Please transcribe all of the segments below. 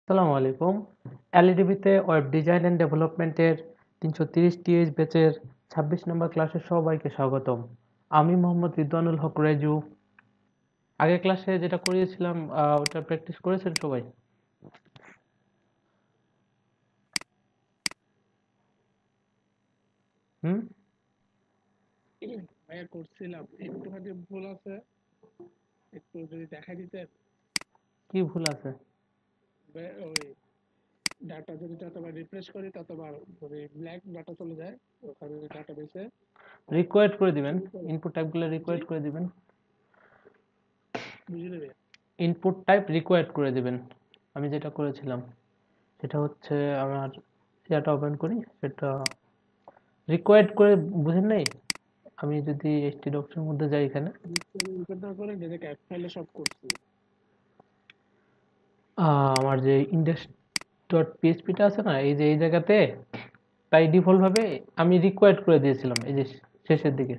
আসসালামু আলাইকুম। এলইডিবিতে web design and ডেভেলপমেন্টের 330 ব্যাচের 26 নম্বর ক্লাসে সবাইকে স্বাগতম। আমি মোহাম্মদ রিদওয়ানুল হক রেজু। আগের ক্লাসে যেটা করিয়েছিলাম ওটা প্র্যাকটিস করেছেন সবাই? হুম? ভাইয়া করছিলাম, একটুখানি ভুল আছে, একটু যদি দেখাই দিতেন। কি ভুল আছে? ওই ডাটা যদি যতবার রিফ্রেশ করি ততবার মানে ব্ল্যাক ডাটা চলে যায় ওখানে ডাটা বেসে। রিকোয়ার্ড করে দিবেন। শুরু করে ইনপুট টাইপগুলো জি, রিকোয়ার্ড করে দিবেন। বুঝলি ভাইয়া। ইনপুট টাইপ রিকোয়ার্ড করে দিবেন। আমি যেটা করেছিলাম সেটা হচ্ছে আমার ইয়াটা ওপেন করি, সেটা রিকোয়ার্ড করে বুঝেন নাই? আমি যদি এইচটি ডক্সের মধ্যে যাই এখানে, রিপোর্ট না করে ডিরেক্ট অ্যাপ ফাইলে সব করছি। আমার যে ইন্ডেক্স ডট পিএইচপিটা আছে না, এই যে এই জায়গাতে, তাই ডিফল্ট ভাবে আমি রিকোয়ার্ড করে দিয়েছিলাম এই যে শেষের দিকে।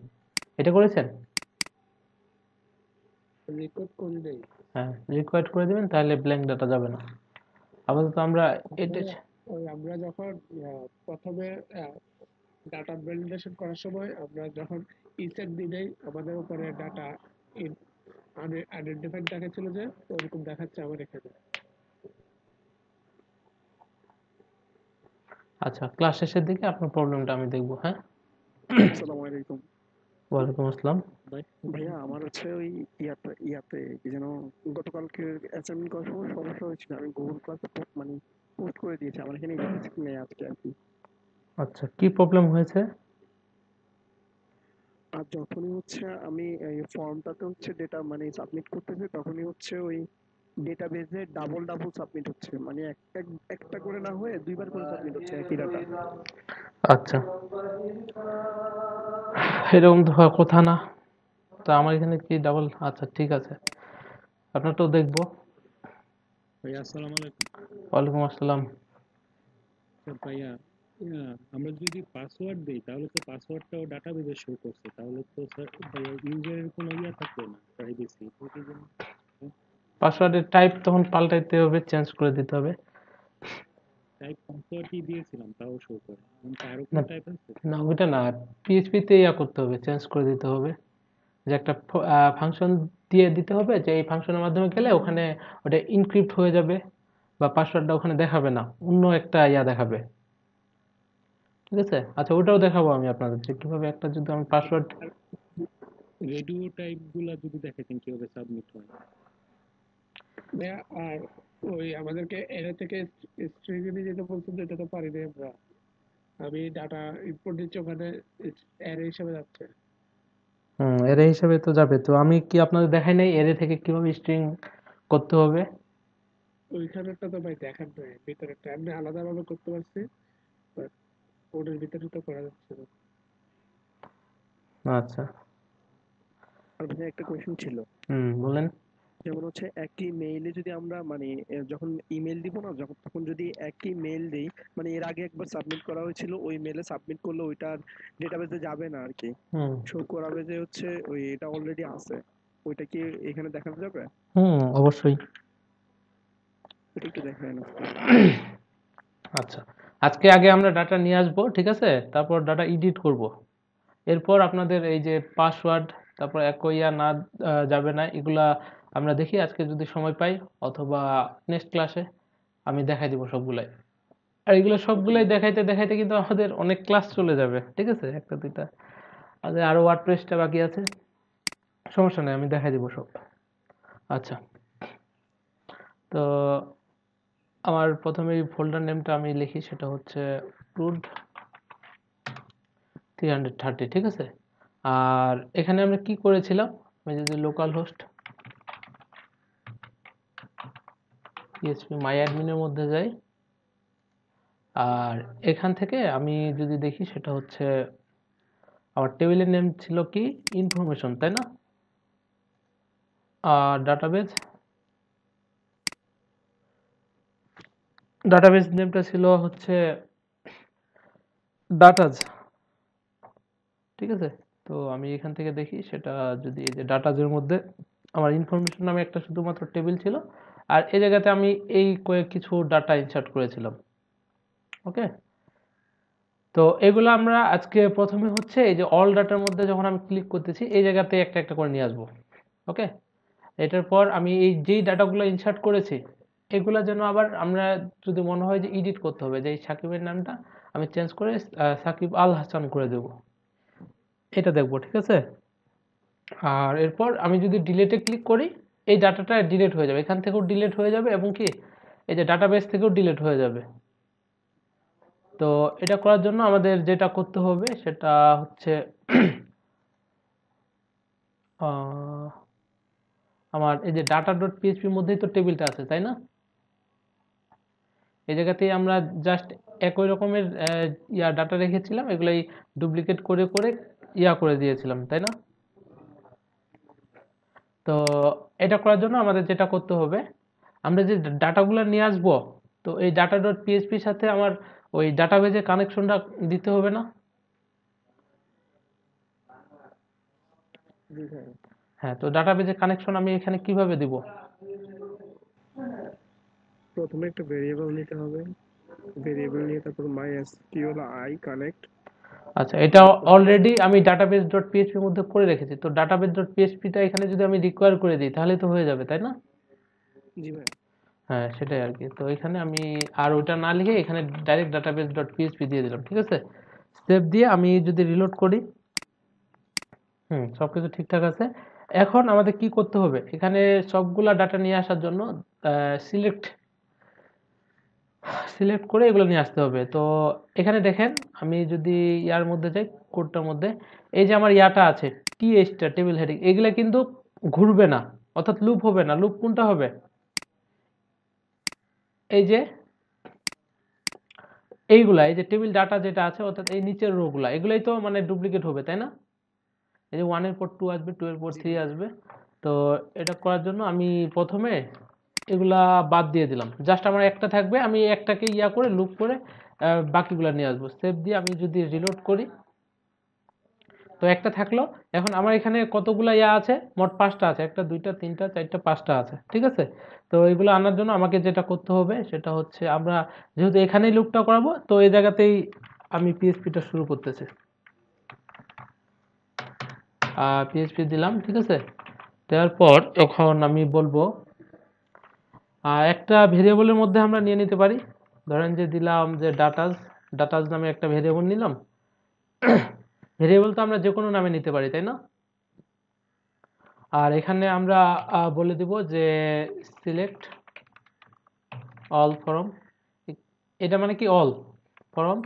এটা করেছেন? রেকর্ড করি নাই। হ্যাঁ, রিকোয়ার্ড করে দিবেন, তাহলে ব্ল্যাঙ্ক ডাটা যাবে না। আপাতত আমরা এটা। আসলে ওই আমরা যখন প্রথমে ডাটা ভ্যালিডেশন করার সময় আমরা যখন ইসেট দিই আমাদের উপরে ডাটা আনআইডেন্টিফাইড দেখাচ্ছিল, যে ওরকম দেখাচ্ছে আমার এখানে। আচ্ছা, ক্লাস শেষের দিকে আপনার প্রবলেমটা আমি দেখবো, হ্যাঁ। আসসালামু আলাইকুম। ওয়ালাইকুম আসসালাম। ভাই ভাইয়া আমার হচ্ছে ওই ইয়াতে কি যেন গতকালকে অ্যাসাইনমেন্ট করার সময় সমস্যা হয়েছিল। আমি গুগল ক্লাসে মানে পোস্ট করে দিয়েছি। আমার এখানে রিস্ক নেই আজকে আর কি। আচ্ছা, কি প্রবলেম হয়েছে? আর যখনই হচ্ছে আমি এই ফর্মটাতে হচ্ছে ডেটা মানে সাবমিট করতেছি, তখনই হচ্ছে ওই ডেটাবেজে ডাবল ডাবল সাবমিট হচ্ছে, মানে একটা করে না হয়ে দুইবার করে সাবমিট হচ্ছে একই ডাটা। আচ্ছা, এরকম তো হওয়ার কথা না। তো আমার এখানে কি ডাবল? আচ্ছা, ঠিক আছে, আপনারটাও দেখবো। ভাইয়া আসসালামু আলাইকুম। ওয়ালাইকুম আসসালাম। ভাইয়া, আমরা যদি পাসওয়ার্ড দিই তাহলে তো পাসওয়ার্ডটাও ডাটাবেজে শো করছে, তাহলে তো স্যার ভাইয়া ইউজারের কোনো ইয়া থাকবে না, প্রাইভেসি ওটার জন্য। পাসওয়ার্ডের টাইপ তখন পাল্টাইতে হবে, চেঞ্জ করে দিতে হবে। টাইপ পাসওয়ার্ডই দিয়েছিলাম তাও শো করে, তো আরো না, কোনো টাইপ আছে? না ওইটা না, পিএইচপিতে ইয়া করতে হবে, চেঞ্জ করে দিতে হবে। যে একটা ফাংশন দিয়ে দিতে হবে, যে এই ফাংশনের মাধ্যমে গেলে ওখানে ওটা ইনক্রিপ্ট হয়ে যাবে, বা পাসওয়ার্ডটা ওখানে দেখাবে না, অন্য একটা ইয়া দেখাবে। ঠিক আছে, আচ্ছা ওটাও দেখাবো আমি আপনাদের, যে কিভাবে একটা যদি আমি পাসওয়ার্ড। আর রেডিও টাইপ গুলা যদি দেখাতেন কিভাবে সাবমিট হয়। ভাইয়া, আর ওই আমাদেরকে এর থেকে স্ট্রিং এ যেতে বলছেন, এটা তো পারি না আমরা। আমি ডাটা ইনপুট দিচ্ছি, ওখানে অ্যারে হিসেবে যাচ্ছে। এরে হিসাবে তো যাবে, তো আমি কি আপনাদের দেখাই নাই এরে থেকে কিভাবে স্ট্রিং করতে হবে? ওইখানেরটা তো ভাই দেখার নয়, ভিতরেরটা এমনি আলাদাভাবে করতে পারছি, বাট ওটার ভিতরে তো করা যাচ্ছে না। আচ্ছা। আর ভাইয়া একটা কোয়েশ্চেন ছিল। বলেন। যেমন হচ্ছে একই মেইলে যদি আমরা মানে যখন ইমেল দিব না, যখন তখন যদি একই মেইল দেই, মানে এর আগে একবার সাবমিট করা হয়েছিল, ওই মেলে সাবমিট করলে ওইটার ডেটাবেসে যাবে না আর কি, হুম। শো করাবে যে হচ্ছে ওই এটা অলরেডি আছে। ওইটা কি এখানে দেখানো যাবে? অবশ্যই। এটা একটু দেখায় না। আচ্ছা, আজকে আগে আমরা ডাটা নিয়ে আসবো, ঠিক আছে, তারপর ডাটা এডিট করব। এরপর আপনাদের এই যে পাসওয়ার্ড, তারপর একইয়া না যাবে না, এগুলা আমরা দেখি আজকে যদি সময় পাই, অথবা নেক্সট ক্লাসে আমি দেখাই দিব সবগুলাই। আর এগুলো ওকে সবগুলাই ভাই। দেখাইতে দেখাইতে কিন্তু আমাদের অনেক ক্লাস চলে যাবে, ঠিক আছে, একটা দুইটা। আর আরো ওয়ার্ডপ্রেসটা বাকি আছে, সমস্যা নেই, আমি দেখাই দিব সব। আচ্ছা, তো আমার প্রথমে ফোল্ডার নেমটা আমি লিখি, সেটা হচ্ছে রুট 330, ঠিক আছে। আর এখানে আমরা কি করেছিলাম, আমি যদি লোকাল হোস্ট পিএইচপি মাই অ্যাডমিনের মধ্যে যাই, আর এখান থেকে আমি যদি দেখি, সেটা হচ্ছে আমার টেবিলের নেম ছিল কি, ইনফরমেশন, তাই না? আর ডাটাবেজ নেমটা ছিল হচ্ছে ডাটাজ, ঠিক আছে। তো আমি এখান থেকে দেখি, সেটা যদি এই যে ডাটাজের মধ্যে আমার ইনফরমেশন নামে একটা শুধুমাত্র টেবিল ছিল, আর এই জায়গাতে আমি এই কিছু ডাটা ইনসার্ট করেছিলাম। ওকে, তো এগুলো আমরা আজকে প্রথমে হচ্ছে এই যে অল ডাটার মধ্যে যখন আমি ক্লিক করতেছি এই জায়গাতে একটা একটা করে নিয়ে আসবো। ওকে, এটার পর আমি এই যেই ডাটাগুলো ইনসার্ট করেছি এগুলা যেন আবার আমরা যদি মনে হয় যে এডিট করতে হবে, যে এই সাকিবের নামটা আমি চেঞ্জ করে সাকিব আল হাসান করে দেব, এটা দেখবো। ঠিক আছে, আর এরপর আমি যদি ডিলেটে ক্লিক করি এই ডাটাটা ডিলিট হয়ে যাবে, এখান থেকেও ডিলিট হয়ে যাবে এবং কি এই যে ডাটাবেস থেকেও ডিলিট হয়ে যাবে। তো এটা করার জন্য আমাদের যেটা করতে হবে সেটা হচ্ছে আমার এই যে ডাটা ডট পিএইচপির মধ্যেই তো টেবিলটা আছে, তাই না? এই জায়গাতেই আমরা জাস্ট একই রকমের ডাটা রেখেছিলাম, এগুলাই ডুপ্লিকেট করে করে করে দিয়েছিলাম, তাই না? তো এটা করার জন্য আমাদের যেটা করতে হবে, আমরা যে ডাটাগুলো নিয়ে আসবো, তো এই ডাটা ডট পিএইচপির সাথে আমার ওই ডাটাবেজের কানেকশনটা দিতে হবে না? জি ভাই। হ্যাঁ, তো ডাটাবেজের কানেকশন আমি এখানে কিভাবে দিব? প্রথমে একটা ভেরিয়েবল নিতে হবে, ভেরিয়েবল নিয়ে তারপর mysqli কানেক্ট, আচ্ছা, এটা তারপর অলরেডি আমি ডাটাবেজ ডট পিএইচপির মধ্যে করে রেখেছি, তো ডাটাবেজ ডট পিএইচপিটা এখানে যদি আমি রিকোয়ার করে দিই তাহলে তো হয়ে যাবে, তাই না? জি ভাই। হ্যাঁ, সেটাই আর কি। তো এখানে আমি আর ওটা না লিখে এখানে ডাইরেক্ট ডাটাবেস ডট পিএইচপি দিয়ে দিলাম। ঠিক আছে, সেভ দিয়ে আমি যদি রিলোড করি, সবকিছু ঠিকঠাক আছে। এখন আমাদের কি করতে হবে, এখানে সবগুলা ডাটা নিয়ে আসার জন্য সিলেক্ট সিলেক্ট করে এগুলো নিয়ে আসতে হবে। তো এখানে দেখেন আমি যদি ইয়ার মধ্যে যাই, কোডটার মধ্যে এই যে আমার ইয়াটা আছে টিএইচটা টেবিল হেডিং, এগুলা কিন্তু ঘুরবে না, অর্থাৎ লুপ হবে না। লুপ কোনটা হবে, এই যে এইগুলা, এই যে টেবিল ডাটা যেটা আছে অর্থাৎ এই নিচের রো গুলা, এগুলাই তো মানে ডুপ্লিকেট হবে, তাই না? এই যে 1 এর পর 2 আসবে, 2 এর পর 3 আসবে। তো এটা করার জন্য আমি প্রথমে এগুলা বাদ দিয়ে দিলাম, জাস্ট আমার একটা থাকবে, আমি একটাকে করে লুপ করে বাকিগুলা নিয়ে আসবো। সেভ দিয়ে আমি যদি রিলোড করি, তো একটা থাকলো। এখন আমার এখানে কতগুলা আছে, মোট 5টা আছে, 1টা 2টা 3টা 4টা 5টা আছে। ঠিক আছে, তো এগুলো আনার জন্য আমাকে যেটা করতে হবে সেটা হচ্ছে, আমরা যেহেতু এখানেই লুপটা করাবো তো এই জায়গাতেই আমি পিএইচপিটা শুরু করতেছি, পিএইচপি দিলাম। ঠিক আছে, দেওয়ার পর এখন আমি বলবো একটা ভেরিয়েবলের মধ্যে আমরা নিয়ে নিতে পারি, ধরেন যে দিলাম যে ডাটাস, ডাটাস নামে একটা ভেরিয়েবল নিলাম। ভেরিয়েবল তো আমরা যে কোনো নামে নিতে পারি, তাই না? আর এখানে আমরা বলে দিব যে সিলেক্ট অল ফরম, এটা মানে কি অল ফরম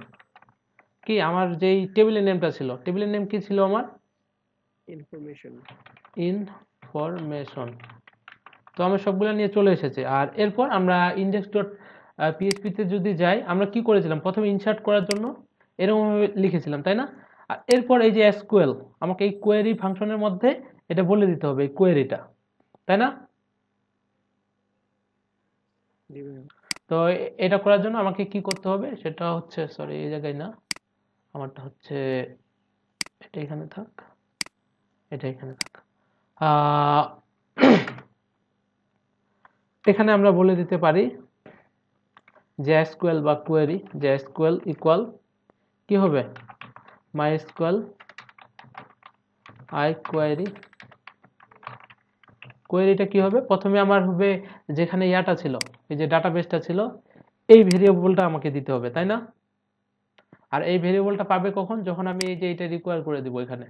কি আমার যেই টেবিলের নেমটা ছিল, টেবিলের নেম কি ছিল আমার, ইনফরমেশন। ইনফরমেশন। তো আমরা সবগুলো নিয়ে চলে এসেছে। আর এরপর আমরা ইন্ডেক্স ডট পিএইচপিতে যদি যাই, আমরা কি করেছিলাম প্রথমে ইনসার্ট করার জন্য এরকম লিখেছিলাম, তাই না? আর এরপর এই যে এসকিউএল, আমাকে এই কোয়েরি ফাংশনের মধ্যে এটা বলে দিতে হবে, এই কোয়েরিটা, তাই না? জি ভাই। তো এটা করার জন্য আমাকে কি করতে হবে সেটা হচ্ছে, সরি এই জায়গায় না, আমারটা হচ্ছে এটা এখানে থাক, এটা এখানে থাক। আহ, এখানে আমরা বলে দিতে পারি যে এসকিউএল বা কোয়েরি, যে এসকিউএল ইকুয়াল কি হবে, মাইএসকিউএল আই কোয়েরি। কোয়েরিটা কি হবে, প্রথমে আমার হবে যেখানে ইয়াটা ছিল, এই যে ডাটাবেসটা ছিল, এই ভেরিয়েবলটা আমাকে দিতে হবে, তাই না? আর এই ভেরিয়েবলটা পাবে কখন, যখন আমি এই যে এটা রিকোয়ার করে দিব এখানে।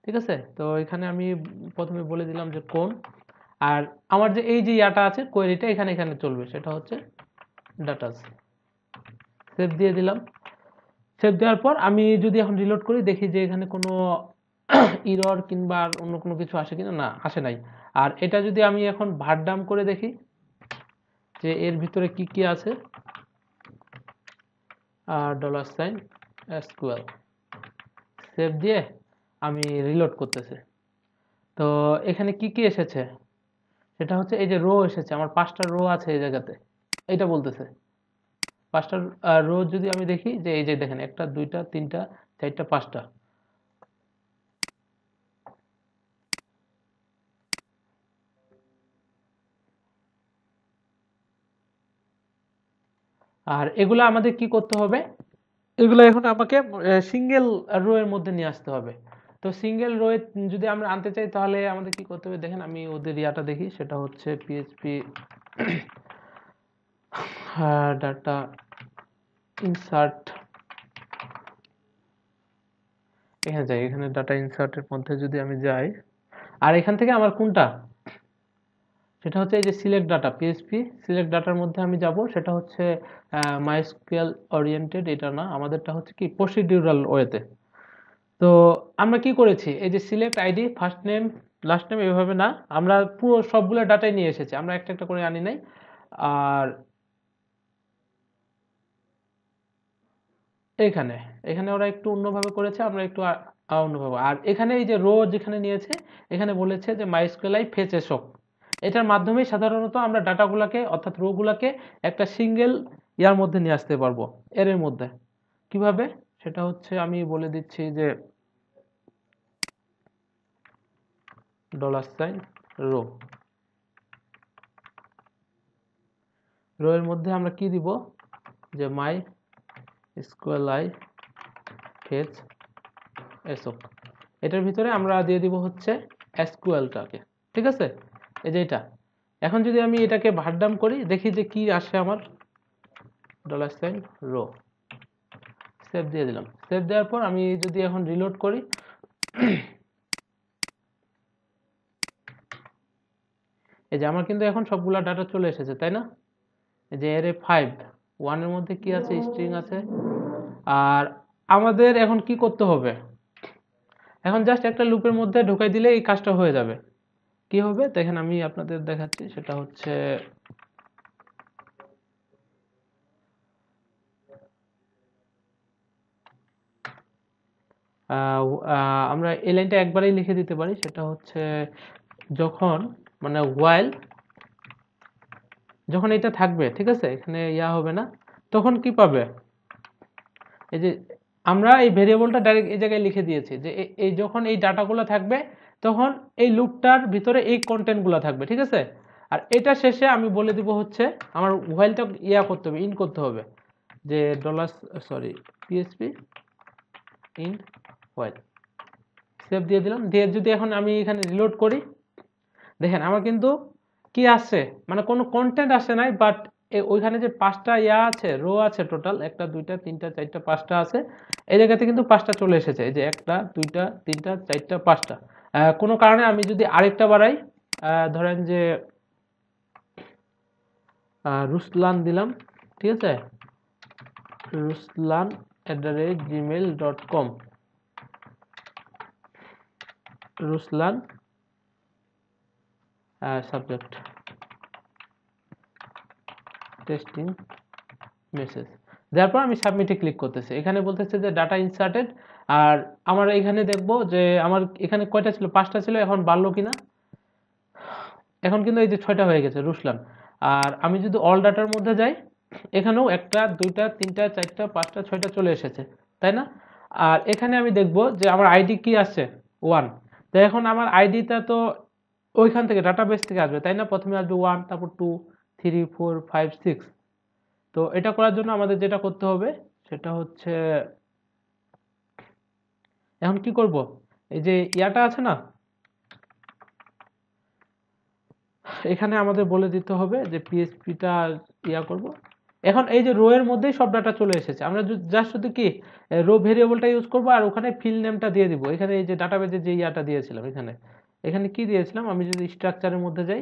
ঠিক আছে, তো এখানে আমি প্রথমে বলে দিলাম যে কোন, আর আমার যে এই যে ইয়াটা আছে কোয়েরিটা এখানে এখানে চলবে, সেটা হচ্ছে ডাটাস। সেভ দিয়ে দিলাম। সেভ দেওয়ার পর আমি যদি এখন রিলোড করি, দেখি যে এখানে কোনো ইরর কিংবা অন্য কোনো কিছু আসে কিনা, না আসে নাই। আর এটা যদি আমি এখন ভারডাম করে দেখি যে এর ভিতরে কি কি আছে, ডলার সাইন এসকিউএল, সেভ দিয়ে আমি রিলোড করতেছি। তো এখানে কি কি এসেছে সেটা হচ্ছে এই যে রো এসেছে, আমার 5টা রো আছে এই জায়গাতে, এইটা বলতেছে 5টা রো। যদি আমি দেখি যে এই যে দেখেন 1টা 2টা 3টা 4টা 5টা, আর এগুলো আমাদের কি করতে হবে, এগুলো এখন আমাকে সিঙ্গেল রো এর মধ্যে নিয়ে আসতে হবে। তো সিঙ্গেল রো যদি আমরা আনতে চাই তাহলে আমাদের কি করতে হবে, দেখেন আমি ওদের ইয়াটা দেখি, সেটা হচ্ছে পিএইচপি ডাটা ইনসার্ট, এখানে যাই, এখানে ডাটা ইনসার্টের মধ্যে যদি আমি যাই, আর এখান থেকে আমার কোনটা, সেটা হচ্ছে এই যে সিলেক্ট ডাটা, পিএইচপি সিলেক্ট ডাটার মধ্যে আমি যাব, সেটা হচ্ছে মাইস্কুয়েল ওরিয়েন্টেড, এটা না, আমাদেরটা হচ্ছে কি প্রসিডিউরাল ওয়েতে। তো আমরা কি করেছি, এই যে select ID first name last name এভাবে না, আমরা পুরো সবগুলো ডাটাই নিয়ে এসেছি, আমরা একটা একটা করে আনি নাই। আর এখানে এখানে ওরা একটু অন্যভাবে করেছে, আমরা একটু অন্যভাবে। আর এখানে এই যে রো যেখানে নিয়েছে, এখানে বলেছে যে মাইস্কুয়েল ফেচ এসক, এটার মাধ্যমেই সাধারণত আমরা ডাটাগুলোকে অর্থাৎ রো গুলাকে একটা সিঙ্গেল ইয়ার মধ্যে নিয়ে আসতে পারবো, এর মধ্যে। কিভাবে সেটা হচ্ছে আমি বলে দিচ্ছি, যে $, রো, রো এর মধ্যে আমরা কি দিব, যে মাই স্কুয়েল ফেচ এসক, এটার ভিতরে আমরা দিয়ে দিব হচ্ছে এসকিউএলটাকে, ঠিক আছে, এই যে এটা। এখন যদি আমি এটাকে ভারডাম করি, দেখি যে কি আসে আমার, $, রো, সেভ দিয়ে দিলাম। সেভ দেওয়ার পর আমি যদি এখন রিলোড করি, এই যে আমার কিন্তু এখন সবগুলা ডাটা চলে এসেছে, তাই না? এই যে এর 1 এর মধ্যে কি আছে, স্ট্রিং আছে। আর আমাদের এখন কি করতে হবে, এখন জাস্ট একটা লুপের মধ্যে ঢুকাই দিলে এই কাজটা হয়ে যাবে। কি হবে দেখেন, আমি আপনাদের দেখাচ্ছি, সেটা হচ্ছে আমরা এই লাইনটা একবারেই লিখে দিতে পারি, সেটা হচ্ছে যখন মানে while, যখন এটা থাকবে, ঠিক আছে, এখানে ইয়া হবে না, তখন কি পাবে, এই যে আমরা এই ভেরিয়েবলটা ডাইরেক্ট এই জায়গায় লিখে দিয়েছি, যে এই যখন এই ডাটাগুলো থাকবে তখন এই লুপটার ভিতরে এই কন্টেন্টগুলো থাকবে, ঠিক আছে। আর এটা শেষে আমি বলে দিব হচ্ছে আমার whileটা ইয়া করতে হবে, ইন করতে হবে, যে পিএইচপি ইন while, সেভ দিয়ে দিলাম। দিয়ে যদি এখন আমি এখানে রিলোড করি, দেখেন আমার কিন্তু কি আসছে, মানে কোনো কন্টেন্ট আসে নাই, বাট ওইখানে যে 5টা ইয়া আছে, রো আছে, টোটাল 1টা 2টা 3টা 4টা 5টা আছে, এই জায়গাতে কিন্তু 5টা চলে এসেছে, এই যে 1টা 2টা 3টা 4টা 5টা। কোনো কারণে আমি যদি আরেকটা বাড়াই, ধরেন যে রুসলান দিলাম, ঠিক আছে, ruslan@gmail.com, Ruslan subject testing message, তারপর আমি সাবমিটে ক্লিক করতেছি, এখানে বলতেছে যে ডাটা ইনসার্টেড। আর আমার এখানে দেখবো যে আমার এখানে কয়টা ছিল, 5টা ছিল, এখন বাড়লো কিনা, এখন কিন্তু এই যে 6টা হয়ে গেছে রুসলান। আর আমি যদি অল ডাটার মধ্যে যাই, এখানেও 1টা 2টা 3টা 4টা 5টা 6টা চলে এসেছে, তাই না? আর এখানে আমি দেখবো যে আমার আইডি কি আসছে, 1। তো এখন আমার আইডিটা তো ওইখান থেকে ডাটাবেস থেকে আসবে, তাই না? প্রথমে আসবে 1, তারপর 2, 3, 4, 5, 6। তো এটা করার জন্য আমাদের যেটা করতে হবে, সেটা হচ্ছে এখন কি করব, এই যে ইয়াটা আছে না, এখানে আমাদের বলে দিতে হবে যে পিএইচপিটা ইয়া করব। এখন এই যে রো এর মধ্যেই সব ডাটা চলে এসেছে, আমরা জাস্ট শুধু কি রো ভেরিয়েবলটা ইউজ করব, আর ওখানে ফিল্ড নেমটা দিয়ে দিব। এখানে এই যে ডাটাবেজে যে ইয়াটা দিয়েছিলাম, এখানে এখানে কি দিয়েছিলাম, আমি যদি স্ট্রাকচারের মধ্যে যাই,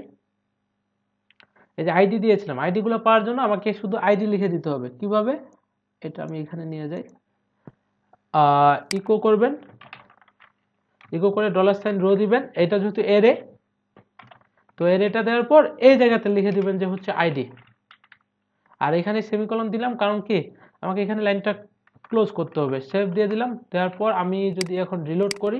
এই যে আইডি দিয়েছিলাম, আইডি গুলো পাওয়ার জন্য আমাকে শুধু আইডি লিখে দিতে হবে। কিভাবে, এটা আমি এখানে নিয়ে যাই, ইকো করবেন, ইকো করে $রো দিবেন, এটা যেহেতু এরে, তো এরেটা দেওয়ার পর এই জায়গাতে লিখে দিবেন যে হচ্ছে আইডি। আর এখানে সেমিকলন দিলাম, কারণ কি আমাকে এখানে লাইনটা ক্লোজ করতে হবে। সেভ দিয়ে দিলাম, দেওয়ার পর আমি যদি এখন রিলোড করি,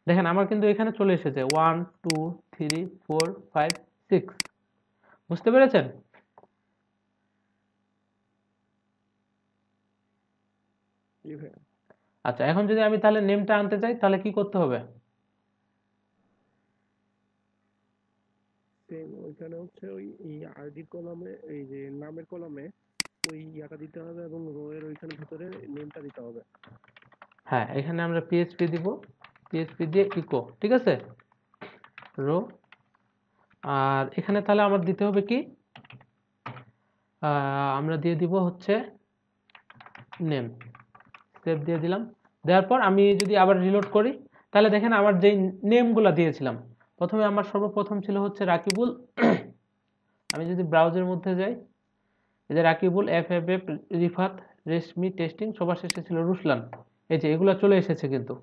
দেখেন আমার কিন্তু এখানে চলে এসেছে 1 2 3 4 5 6। বুঝতে পেরেছেন? আচ্ছা, এখন যদি আমি তাহলে নেমটা আনতে চাই, তাহলে কি করতে হবে? এখানে হচ্ছে ওই এই আইডি কলামে এই যে নামের কলামে ওই ইয়াটা দিতে হবে এবং রো এর ওইখানে ভিতরে নেমটা দিতে হবে। হ্যাঁ, এখানে আমরা পিএইচপি দিব, পিএইচপি দিয়ে ইকো, ঠিক আছে, রো। আর এখানে তাহলে আমার দিতে হবে কি, আমরা দিয়ে দিব হচ্ছে নেম, সেভ দিয়ে দিলাম। দেওয়ার পর আমি যদি আবার রিলোড করি, তাহলে দেখেন আমার যেই নেমগুলো দিয়েছিলাম, প্রথমে আমার সর্বপ্রথম ছিল হচ্ছে রাকিবুল। আমি যদি ব্রাউজারের মধ্যে যাই, এই যে রাকিবুল, এফ, রিফাত, রেশমি, টেস্টিং, সবার শেষে ছিল রুসলান। এই যে এগুলো চলে এসেছে কিন্তু।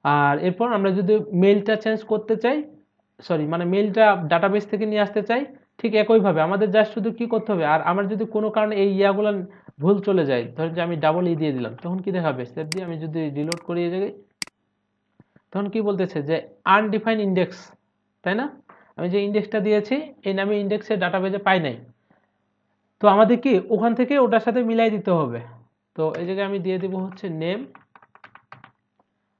আর এরপর আমরা যদি মেইলটা চেঞ্জ করতে চাই, সরি মানে মেইলটা ডাটাবেস থেকে নিয়ে আসতে চাই, ঠিক একইভাবে আমাদের জাস্ট শুধু কি করতে হবে, আর আমার যদি কোনো কারণে এই ইয়াগুলো ভুল চলে যায়, ধরেন যে আমি ডাবল ই দিয়ে দিলাম, তখন কি দেখাবে, সেভ দিয়ে আমি যদি রিলোড করি এই জায়গায়, তখন কি বলতেছে যে আনডিফাইন্ড ইন্ডেক্স, তাই না? আমি যে ইন্ডেক্সটা দিয়েছি এই নামে ইন্ডেক্সের ডাটাবেজে পাই নাই, তো আমাদের কি ওখান থেকে ওটার সাথে মিলাই দিতে হবে। তো এই জায়গায় আমি দিয়ে দিব হচ্ছে নেম,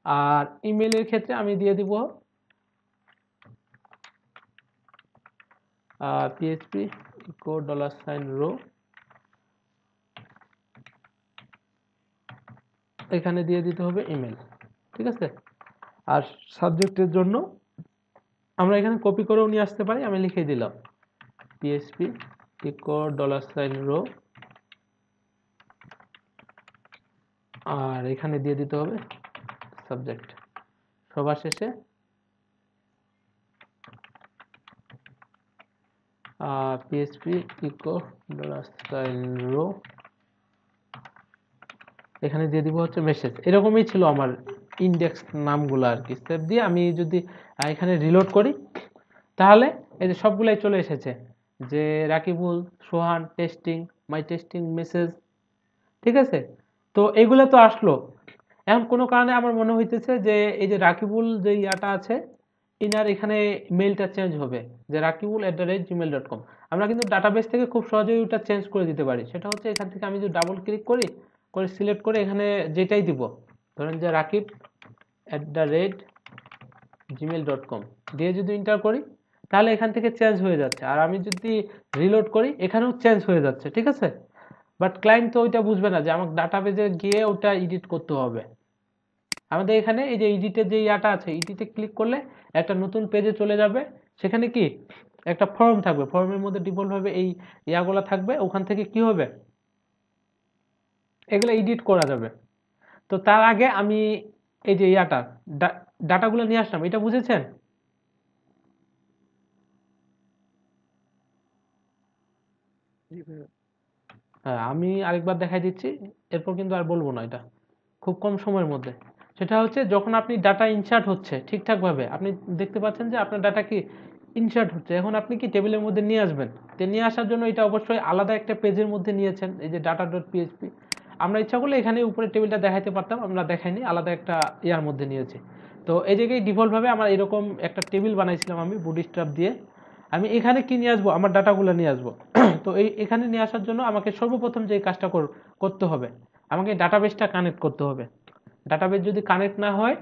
আর ইমেলের ক্ষেত্রে আমি দিয়ে দিব পিএইচপি ইকো $রো, এখানে দিয়ে দিতে হবে ইমেল, ঠিক আছে। আর সাবজেক্টের জন্য আমরা এখানে কপি করেও নিয়ে আসতে পারি, আমি লিখে দিলাম পিএইচপি ইকো $রো, আর এখানে দিয়ে দিতে হবে সাবজেক্ট, সবার শেষে পিএইচপি ইকো $রো, এখানে দিয়ে দিব হচ্ছে মেসেজ। এরকমই ছিল আমার ইন্ডেক্স নামগুলো আর কি। সেভ দিয়ে আমি যদি এখানে রিলোড করি, তাহলে এই যে সবগুলাই চলে এসেছে, যে রাকিবুল, সোহান, টেস্টিং, মাই টেস্টিং, মেসেজ, ঠিক আছে। তো এগুলো তো আসলো। এখন কোনো কারণে আমার মনে হইতেছে যে এই যে রাকিবুল যে ইয়াটা আছে, ইনার এখানে মেইলটা চেঞ্জ হবে, যে rakibul@gmail.com। আমরা কিন্তু ডাটাবেস থেকে খুব সহজেই ওটা চেঞ্জ করে দিতে পারি। সেটা হচ্ছে এখান থেকে আমি যদি ডাবল ক্লিক করি, করে সিলেক্ট করে এখানে যেটাই দিব, ধরেন যে rakib@gmail.com দিয়ে যদি এন্টার করি, তাহলে এখান থেকে চেঞ্জ হয়ে যাচ্ছে। আর আমি যদি রিলোড করি, এখানেও চেঞ্জ হয়ে যাচ্ছে, ঠিক আছে। বাট ক্লায়েন্ট তো ওইটা বুঝবে না যে আমাকে ডাটাবেজে গিয়ে ওটা এডিট করতে হবে। আমাদের এখানে এই যে এডিটের যে ইয়াটা আছে, এডিটে ক্লিক করলে একটা নতুন পেজে চলে যাবে। সেখানে কি একটা ফর্ম থাকবে, ফর্মের মধ্যে ডিফল্ট ভাবে এই ইয়াগুলো থাকবে, ওখান থেকে কি হবে, এগুলো এডিট করা যাবে। তো তার আগে আমি এই যে ইয়াটা ডাটাগুলো নিয়ে আসলাম, এটা বুঝেছেন? জি ভাইয়া। হ্যাঁ, আমি আরেকবার দেখাই দিচ্ছি, এরপর কিন্তু আর বলবো না, এটা খুব কম সময়ের মধ্যে। সেটা হচ্ছে যখন আপনি ডাটা ইনসার্ট হচ্ছে ঠিকঠাকভাবে, আপনি দেখতে পাচ্ছেন যে আপনার ডাটা কি ইনসার্ট হচ্ছে, এখন আপনি কি টেবিলের মধ্যে নিয়ে আসবেন। তো নিয়ে আসার জন্য এটা অবশ্যই আলাদা একটা পেজের মধ্যে নিয়েছেন, এই যে data.php। আমরা ইচ্ছা করলে এখানে উপরে টেবিলটা দেখাইতে পারতাম, আমরা দেখাইনি, আলাদা একটা ইয়ার মধ্যে নিয়েছি। তো এই জায়গায় ডিফল্টভাবে আমার এরকম একটা টেবিল বানাইছিলাম আমি বুটস্ট্র্যাপ দিয়ে। আমি এখানে কি নিয়ে আসবো, আমার ডাটাগুলো নিয়ে আসবো। তো এখানে নিয়ে আসার জন্য আমাকে সর্বপ্রথম যে কাজটা করতে হবে, আমাকে ডাটাবেসটা কানেক্ট করতে হবে। ডাটাবেস যদি কানেক্ট না হয়,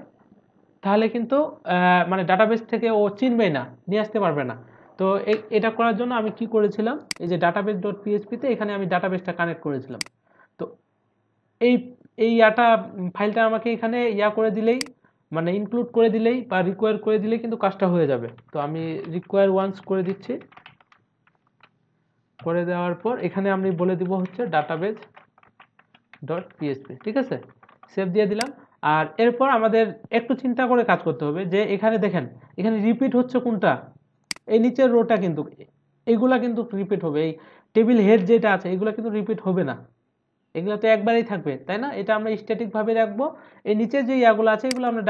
তাহলে কিন্তু মানে ডাটাবেস থেকে ও চিনবেই না, নিয়ে আসতে পারবে না। তো এটা করার জন্য আমি কি করেছিলাম, এই যে database.php তে এখানে আমি ডাটাবেসটা কানেক্ট করেছিলাম। তো এই এই ইয়াটা ফাইলটা আমাকে এখানে ইয়া করে দিলেই, মানে ইনক্লুড করে দিলেই বা রিকোয়ার করে দিলেই কিন্তু কাজটা হয়ে যাবে। তো আমি রিকোয়ার ওয়ান্স করে দিচ্ছি, করে দেওয়ার পর এখানে আমি বলে দিব হচ্ছে database.php, ঠিক আছে, সেভ দিয়ে দিলাম। আর এরপর আমাদের একটু চিন্তা করে কাজ করতে হবে, যে এখানে দেখেন এখানে রিপিট হচ্ছে কোনটা, এই নিচের রোটা কিন্তু, এগুলা কিন্তু রিপিট হবে, এই টেবিল হেড যেটা আছে এগুলা কিন্তু রিপিট হবে না, এগুলো তো একবারেই থাকবে, তাই না। এটা আমরা স্ট্যাটিক ভাবে রাখবো, এই নিচের যে ইয়াগুলো আছে এগুলো আমরা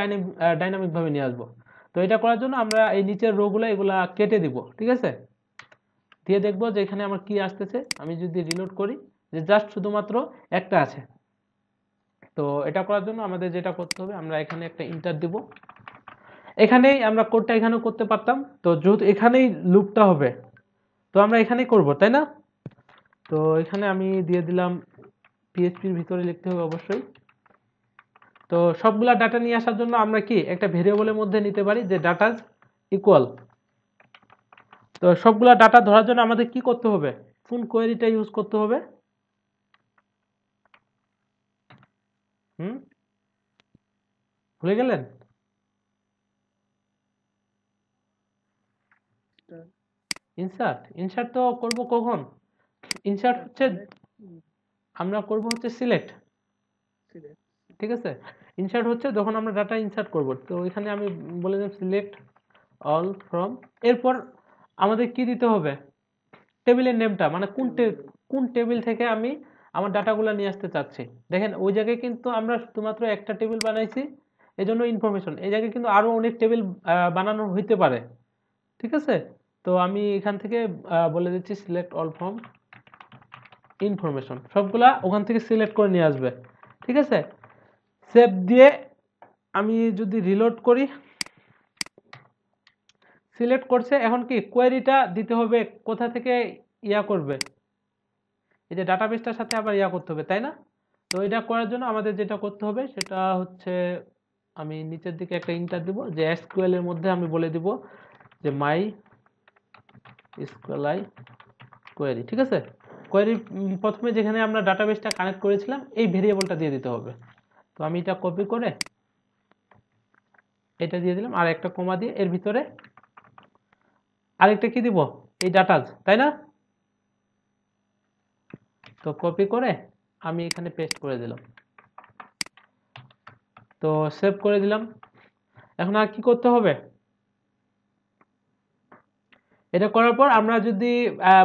ডাইনামিক ভাবে নিয়ে আসবো। তো এটা করার জন্য আমরা এই নিচের রোগুলো এগুলা কেটে দিব, ঠিক আছে। দিয়ে দেখবো যে এখানে আমার কি আসতেছে, আমি যদি রিলোড করি, যে জাস্ট শুধুমাত্র একটা আছে। তো এটা করার জন্য আমাদের যেটা করতে হবে, আমরা এখানে একটা ইন্টার দিব, এখানেই আমরা কোডটা এখানেও করতে পারতাম, তো যেহেতু এখানেই লুপটা হবে, তো আমরা এখানেই করব, তাই না। তো এখানে আমি দিয়ে দিলাম পিএইচপির ভিতরে লিখতে হবে অবশ্যই। তো সবগুলা ডাটা নিয়ে আসার জন্য আমরা কি একটা ভেরিয়েবলের মধ্যে নিতে পারি, যে ডাটাজ ইকুয়াল তো সবগুলা ডাটা ধরার জন্য আমাদের কি করতে হবে? কোন কোয়েরিটা ইউজ করতে হবে? ভুলে গেলেন? ইনসার্ট তো করব কখন? ইনসার্ট হচ্ছে আমরা করব হচ্ছে সিলেক্ট, ঠিক আছে? ইনসার্ট হচ্ছে যখন আমরা ডাটা ইনসার্ট করব, তো এখানে আমি বলে দিলাম সিলেক্ট অল ফ্রম, এরপর আমাদের কি দিতে হবে? টেবিলের নেমটা, মানে কোন টেবিল থেকে আমি আমার ডাটাগুলো নিয়ে আসতে চাচ্ছি। দেখেন ওই জায়গায় কিন্তু আমরা শুধুমাত্র একটা টেবিল বানাইছি, এজন্য ইনফরমেশন। এই জায়গায় কিন্তু আরো অনেক টেবিল বানানো হইতে পারে, ঠিক আছে? তো আমি এখান থেকে বলে দিচ্ছি সিলেক্ট অল ফ্রম ইনফরমেশন, সবগুলা ওখান থেকে সিলেক্ট করে নিয়ে আসবে, ঠিক আছে? সেভ দিয়ে আমি যদি রিলোড করি, সিলেক্ট করছে। এখন কি কোয়েরিটা দিতে হবে কোথা থেকে ইয়া করবে, এই যে ডাটাবেসটার সাথে আবার ইয়া করতে হবে, তাই না? তো এটা করার জন্য আমাদের যেটা করতে হবে সেটা হচ্ছে, আমি নিচের দিকে একটা ইন্টার দিব, যে এসকিউএল এর মধ্যে আমি বলে দিব যে মাই এসকিউএল কোয়েরি, ঠিক আছে? কোয়েরি প্রথমে যেখানে আমরা ডাটাবেসটা কানেক্ট করেছিলাম এই ভেরিয়েবলটা দিয়ে দিতে হবে। তো আমি এটা কপি করে এটা দিয়ে দিলাম, আর একটা কমা দিয়ে এর ভিতরে আরেকটা কি দিব, এই ডাটাজ, তাই না? তো কপি করে আমি এখানে পেস্ট করে দিলাম, তো সেভ করে দিলাম। এখন আর কি করতে হবে? এটা করার পর আমরা যদি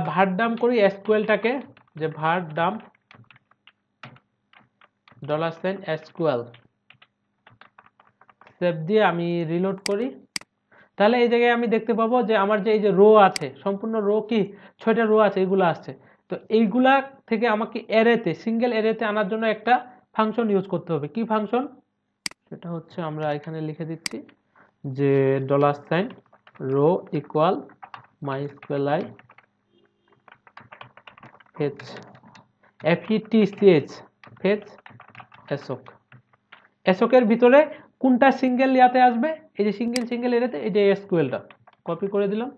var dump করি এসকিউএলটাকে, যে var dump $SQL, সেভ দিয়ে আমি রিলোড করি, তাহলে এই জায়গায় আমি দেখতে পাবো যে আমার যে এই যে রো আছে, সম্পূর্ণ রো কি 6টা রো আছে, এইগুলো আসছে। তো এইগুলা থেকে আমাকে অ্যারেতে, সিঙ্গেল অ্যারেতে আনার জন্য একটা ফাংশন ইউজ করতে হবে। কি ফাংশন? সেটা হচ্ছে আমরা এখানে লিখে দিচ্ছি যে $row equal mysqli fetch fetch assoc। অ্যাসোকের ভিতরে কোনটা সিঙ্গেল ইয়াতে আসবে, এই যে সিঙ্গেল এরিয়াতে, এই যে এসকিউএলটা কপি করে দিলাম,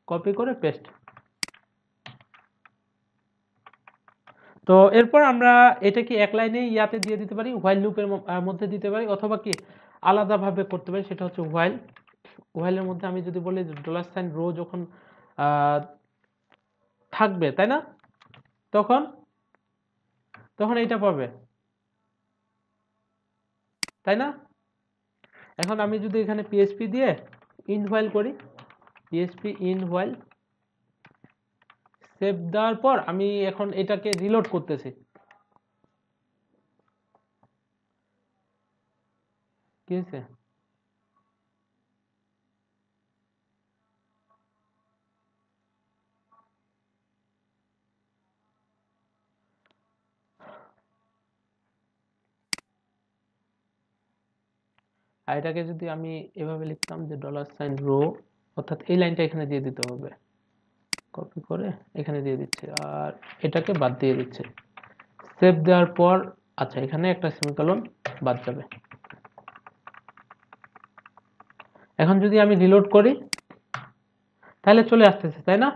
কপি করে পেস্ট। তো এরপর আমরা এটা কি এক লাইনে ইয়াতে দিয়ে দিতে পারি, হোয়াইল লুপের মধ্যে দিতে পারি, অথবা কি আলাদাভাবে করতে পারি, সেটা হচ্ছে হোয়াইলের মধ্যে আমি যদি বলি $রো যখন থাকবে, তাই না, তখন এইটা পাবে, তাই না? এখন আমি যদি এখানে পিএইচপি দিয়ে ইন হোয়াইল করি, পিএইচপি ইন হোয়াইল, সেভ দেওয়ার পর আমি এখন এটাকে রিলোড করতেছি, কি হয়েছে? আর এটাকে যদি আমি এভাবে লিখতাম যে $রো, অর্থাৎ এই লাইনটা এখানে দিয়ে দিতে হবে, কপি করে এখানে দিয়ে দিচ্ছে, আর এটাকে বাদ দিয়ে দিচ্ছে। সেভ দেওয়ার পর আচ্ছা এখানে একটা সেমিকোলন বাদ যাবে। এখন যদি আমি রিলোড করি তাহলে চলে আসতেছে, তাই না?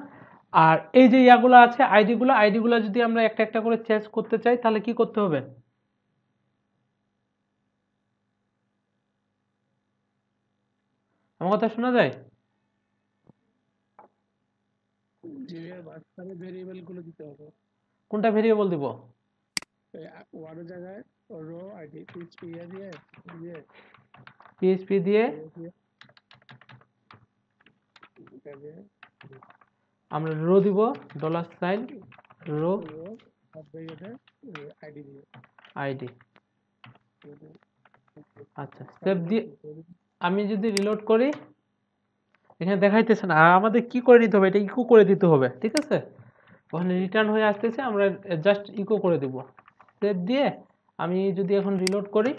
আর এই যে ইয়াগুলো আছে, আইডিগুলো যদি আমরা একটা একটা করে চেঞ্জ করতে চাই তাহলে কি করতে হবে? আমার কথা শোনা যায়? যে মাঝখানে ভেরিয়েবল গুলো দিতে হবে, কোনটা ভেরিয়েবল দিব? ওয়ার জায়গায় রো আইডি পিএইচপি দিয়ে দিয়ে পিএইচপি দিয়ে আমরা রো দিব, $রো আইডি দিয়ে আইডি। আচ্ছা সেভ দিয়ে আমি যদি রিলোড করি, এখানে দেখাইতেছে না, আর আমাদের কি করে নিতে হবে, এটা ইকো করে দিতে হবে, ঠিক আছে? ওখানে রিটার্ন হয়ে আসতেছে, আমরা জাস্ট ইকো করে দিব। সেভ দিয়ে আমি যদি এখন রিলোড করি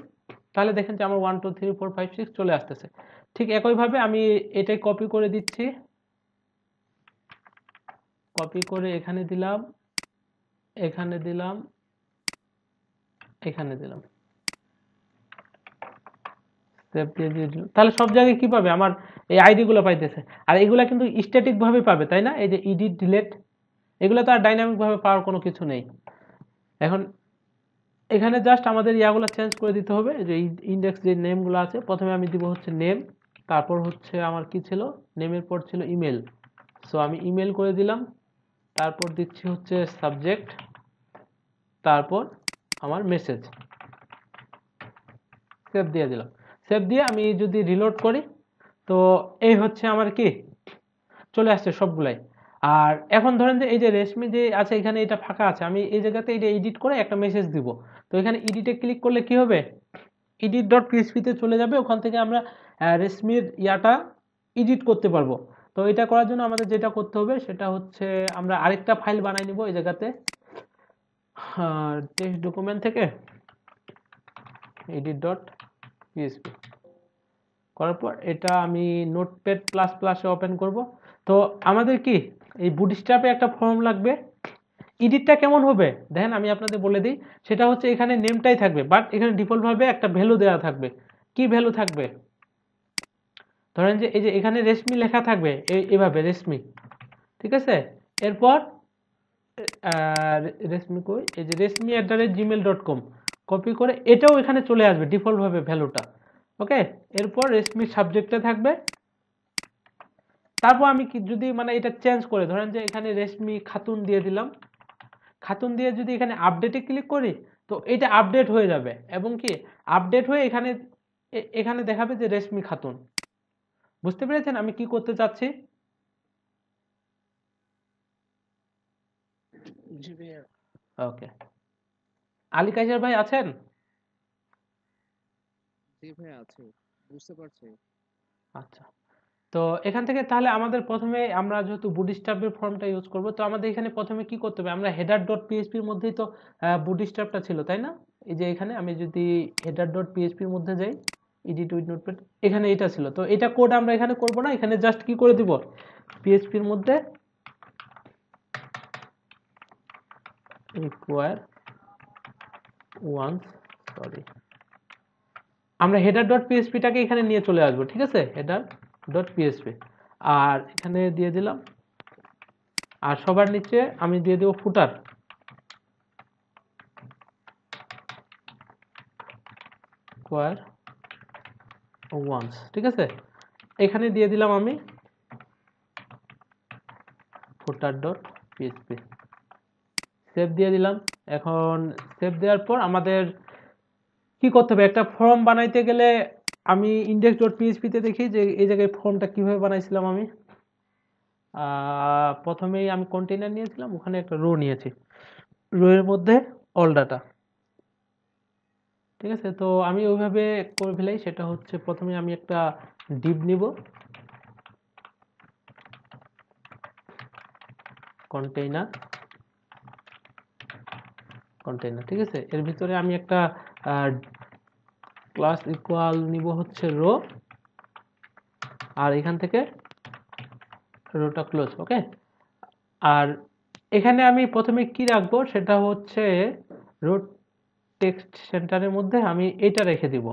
তাহলে দেখেন যে আমার 1 2 3 4 5 6 চলে আসতেছে। ঠিক একইভাবে আমি এটাই কপি করে দিচ্ছি, কপি করে এখানে দিলাম, এখানে দিলাম, এখানে দিলাম, সেভ দিয়ে দিয়ে দিলাম। তাহলে সব জায়গায় কি পাবে, আমার এই আইডি গুলো পাইতেছে। আর এগুলা কিন্তু স্ট্যাটিক ভাবে পাবে, তাই না? এই যে এডিট ডিলেট, এগুলো তো আর ডাইনামিক ভাবে পাওয়ার কোনো কিছু নেই। এখন এখানে জাস্ট আমাদের ইয়াগুলো চেঞ্জ করে দিতে হবে। যে ইন্ডেক্স যে নেমগুলো আছে, প্রথমে আমি দিব হচ্ছে নেম, তারপর হচ্ছে আমার কি ছিল, নেমের পর ছিল ইমেল। সো আমি ইমেল করে দিলাম, তারপর দিচ্ছি হচ্ছে সাবজেক্ট, তারপর আমার মেসেজ, সেভ দিয়ে দিলাম। সেভ দিয়ে আমি যদি রিলোড করি, তো এই হচ্ছে আমার কি চলে আসছে সবগুলাই। আর এখন ধরেন যে এই যে রেশমি যে আছে এখানে, এটা ফাঁকা আছে, আমি এই জায়গাতে এটা এডিট করে একটা মেসেজ দিব। তো এখানে এডিটে ক্লিক করলে কি হবে, এডিট ডট পিএইচপিতে চলে যাবে, ওখান থেকে আমরা রেশমির ইয়াটা এডিট করতে পারবো। তো এটা করার জন্য আমাদের যেটা করতে হবে সেটা হচ্ছে আমরা আরেকটা ফাইল বানাই নিব এই জায়গাতে, টেক্সট ডকুমেন্ট থেকে এডিট ডট পিএইচপি করার পর এটা আমি নোটপ্যাড প্লাস প্লাসে ওপেন করব। তো আমাদের কি এই বুটস্ট্র্যাপে একটা ফর্ম লাগবে। এডিটটা কেমন হবে দেখেন, আমি আপনাদের বলে দিই। সেটা হচ্ছে এখানে নেমটাই থাকবে, বাট এখানে ডিফল্ট ভাবে একটা ভ্যালু দেওয়া থাকবে। কি ভ্যালু থাকবে, ধরেন যে এই যে এখানে রেশমি লেখা থাকবে এইভাবে রেশমি, ঠিক আছে। এরপর রেশমি কই, এই যে resmi@gmail.com কপি করে এটাও এখানে চলে আসবে ডিফল্ট ভাবে ভ্যালুটা, ওকে। এরপর রেশমি সাবজেক্টে থাকবে। তারপর আমি কি যদি মানে এটা চেঞ্জ করে, ধরেন যে এখানে রেশমি খাতুন দিয়ে দিলাম, খাতুন দিয়ে যদি এখানে আপডেটে ক্লিক করি, তো এটা আপডেট হয়ে যাবে এবং কি আপডেট হয়ে এখানে এখানে দেখাবে যে রেশমি খাতুন। বুঝতে পেরেছেন আমি কি করতে চাচ্ছি? জি ভাইয়া। ওকে, আলী কাইসার ভাই আছেন? জি ভাই আছে, বুঝতে পারছি। আচ্ছা, তো এখান থেকে তাহলে আমাদের প্রথমে আমরা যেহেতু বুটস্ট্র্যাপের ফর্মটা ইউজ করব, তো আমাদের এখানে প্রথমে কি করতে হবে, আমরা হেডার ডট পিএইচপির মধ্যেই তো বুটস্ট্র্যাপটা ছিল, তাই না? এই যে এখানে আমি যদি হেডার ডট পিএইচপির মধ্যে যাই, এডিট উইথ নোটপ্যাড, এখানে এটা ছিল। তো এটা কোড আমরা এখানে করব না, এখানে জাস্ট কি করে দিব, পিএইচপির মধ্যে রিকোয়ার ওয়ান্স, সরি, আমরা হেডার ডট পিএইচপিটাকে এখানে নিয়ে চলে আসবো, ঠিক আছে, হেডার ডট পিএইচপি। আর এখানে দিয়ে দিলাম, আর সবার নিচে আমি দিয়ে দেবো ফুটার, স্কোয়ার ওয়ান্স, ঠিক আছে। এখানে দিয়ে দিলাম আমি ফুটার ডট পিএইচপি, সেভ দিয়ে দিলাম। এখন সেভ দেওয়ার পর আমাদের কি করতে হবে, একটা ফর্ম বানাইতে গেলে আমি ইন্ডেক্স ডট পিএইচপিতে দেখি যে এই জায়গায় ফর্মটা কিভাবে বানাইছিলাম আমি। প্রথমেই আমি কন্টেইনার নিয়েছিলাম, ওখানে একটা রো নিয়েছি, রো এর মধ্যে অল ডাটা, ঠিক আছে। তো আমি ওইভাবে করে ফেলাই। সেটা হচ্ছে প্রথমে আমি একটা ডিভ নিব, কন্টেইনার কন্টেইনার, ঠিক আছে। এর ভিতরে আমি একটা ক্লাস ইকুয়াল নিব হচ্ছে রো, আর এখান থেকে রোটা ক্লোজ, ওকে। আর এখানে আমি প্রথমে কি রাখবো সেটা হচ্ছে রো টেক্সট সেন্টারের মধ্যে আমি এটা রেখে দিব,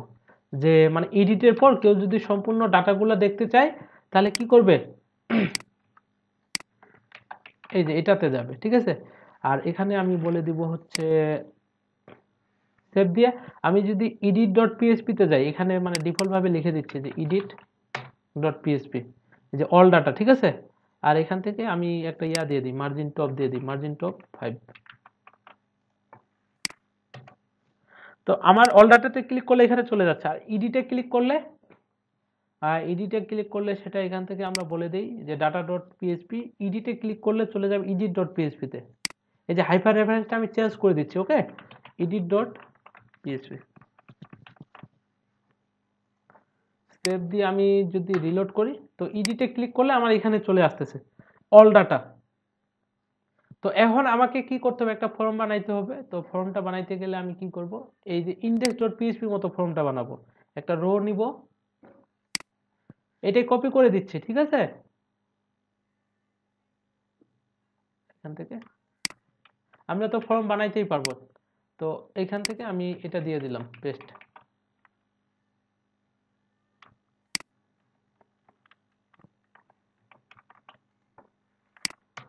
যে মানে এডিটের পর কেউ যদি সম্পূর্ণ ডাটাগুলো দেখতে চায় তাহলে কি করবে, এই যে এটাতে যাবে, ঠিক আছে। আর এখানে আমি বলে দিব হচ্ছে সেভ দিয়ে আমি যদি edit ডট পিএইচপি তে যাই, এখানে মানে ডিফল্ট ভাবে লিখে দিচ্ছি যে edit ডট পিএইচপি, যে অল ডাটা, ঠিক আছে। আর এখান থেকে আমি একটা ইয়া দিয়ে দিই, মার্জিন টপ দিয়ে দিই, মার্জিন টপ 5। তো আমার অল ডাটাতে ক্লিক করলে এখানে চলে যাচ্ছে। আর এডিটে ক্লিক করলে সেটা এখান থেকে আমরা বলে দিই যে ডাটা ডট পিএইচপি, এডিটে ক্লিক করলে চলে যাবে এডিট ডট পিএইচপি তে। এই যে হাইপার রেফারেন্সটা আমি চেঞ্জ করে দিচ্ছি, ওকে, এডিট ডট পিএইচপি। সেভ দিয়ে আমি যদি রিলোড করি, তো এডিটে ক্লিক করলে আমার এখানে চলে আসতেছে অল ডাটা। তো এখন আমাকে কি করতে হবে, একটা ফর্ম বানাইতে হবে। তো ফর্মটা বানাইতে গেলে আমি কি করব, এই যে ইন্ডেক্স ডট পিএইচপি মতো ফর্মটা বানাবো। একটা রো নিব, এটাই কপি করে দিচ্ছি, ঠিক আছে। এখান থেকে আমরা তো ফর্ম বানাইতেই পারবো, তো এখান থেকে আমি এটা দিয়ে দিলাম পেস্ট।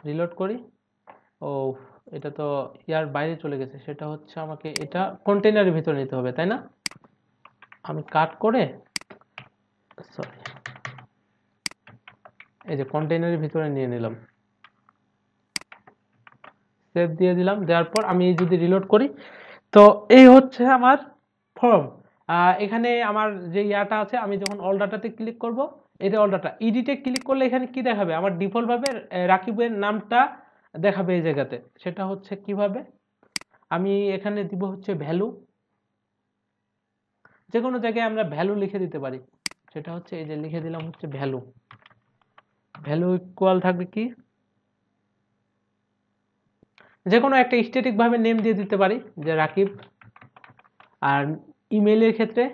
রিলোড করি। ও, এটা তো ইয়ার বাইরে চলে গেছে, সেটা হচ্ছে আমাকে এটা কন্টেইনারের ভিতরে নিতে হবে, তাই না? আমি কাট করে, সরি, এই যে কন্টেইনারের ভিতরে নিয়ে নিলাম, সেভ দিয়ে দিলাম। দেওয়ার পর আমি যদি রিলোড করি, তো এই হচ্ছে আমার ফর্ম। এখানে আমার যে ইয়াটা আছে, আমি যখন অল ডাটাতে ক্লিক করব, এটা অল ডাটা। ইডিটে ক্লিক করলে এখানে কি দেখাবে? আমার ডিফল্ট ভাবে রাকিবের নামটা দেখাবে এই জায়গাতে। সেটা হচ্ছে কিভাবে? আমি এখানে দিব হচ্ছে ভ্যালু। যে কোনো জায়গায় আমরা ভ্যালু লিখে দিতে পারি। সেটা হচ্ছে এই যে লিখে দিলাম হচ্ছে ভ্যালু। ভ্যালু ইকুয়াল থাকবে কি, যে কোনো একটা স্ট্যাটিক ভাবে নেম দিয়ে দিতে পারি, যে রাকিব। আর ইমেইলের ক্ষেত্রে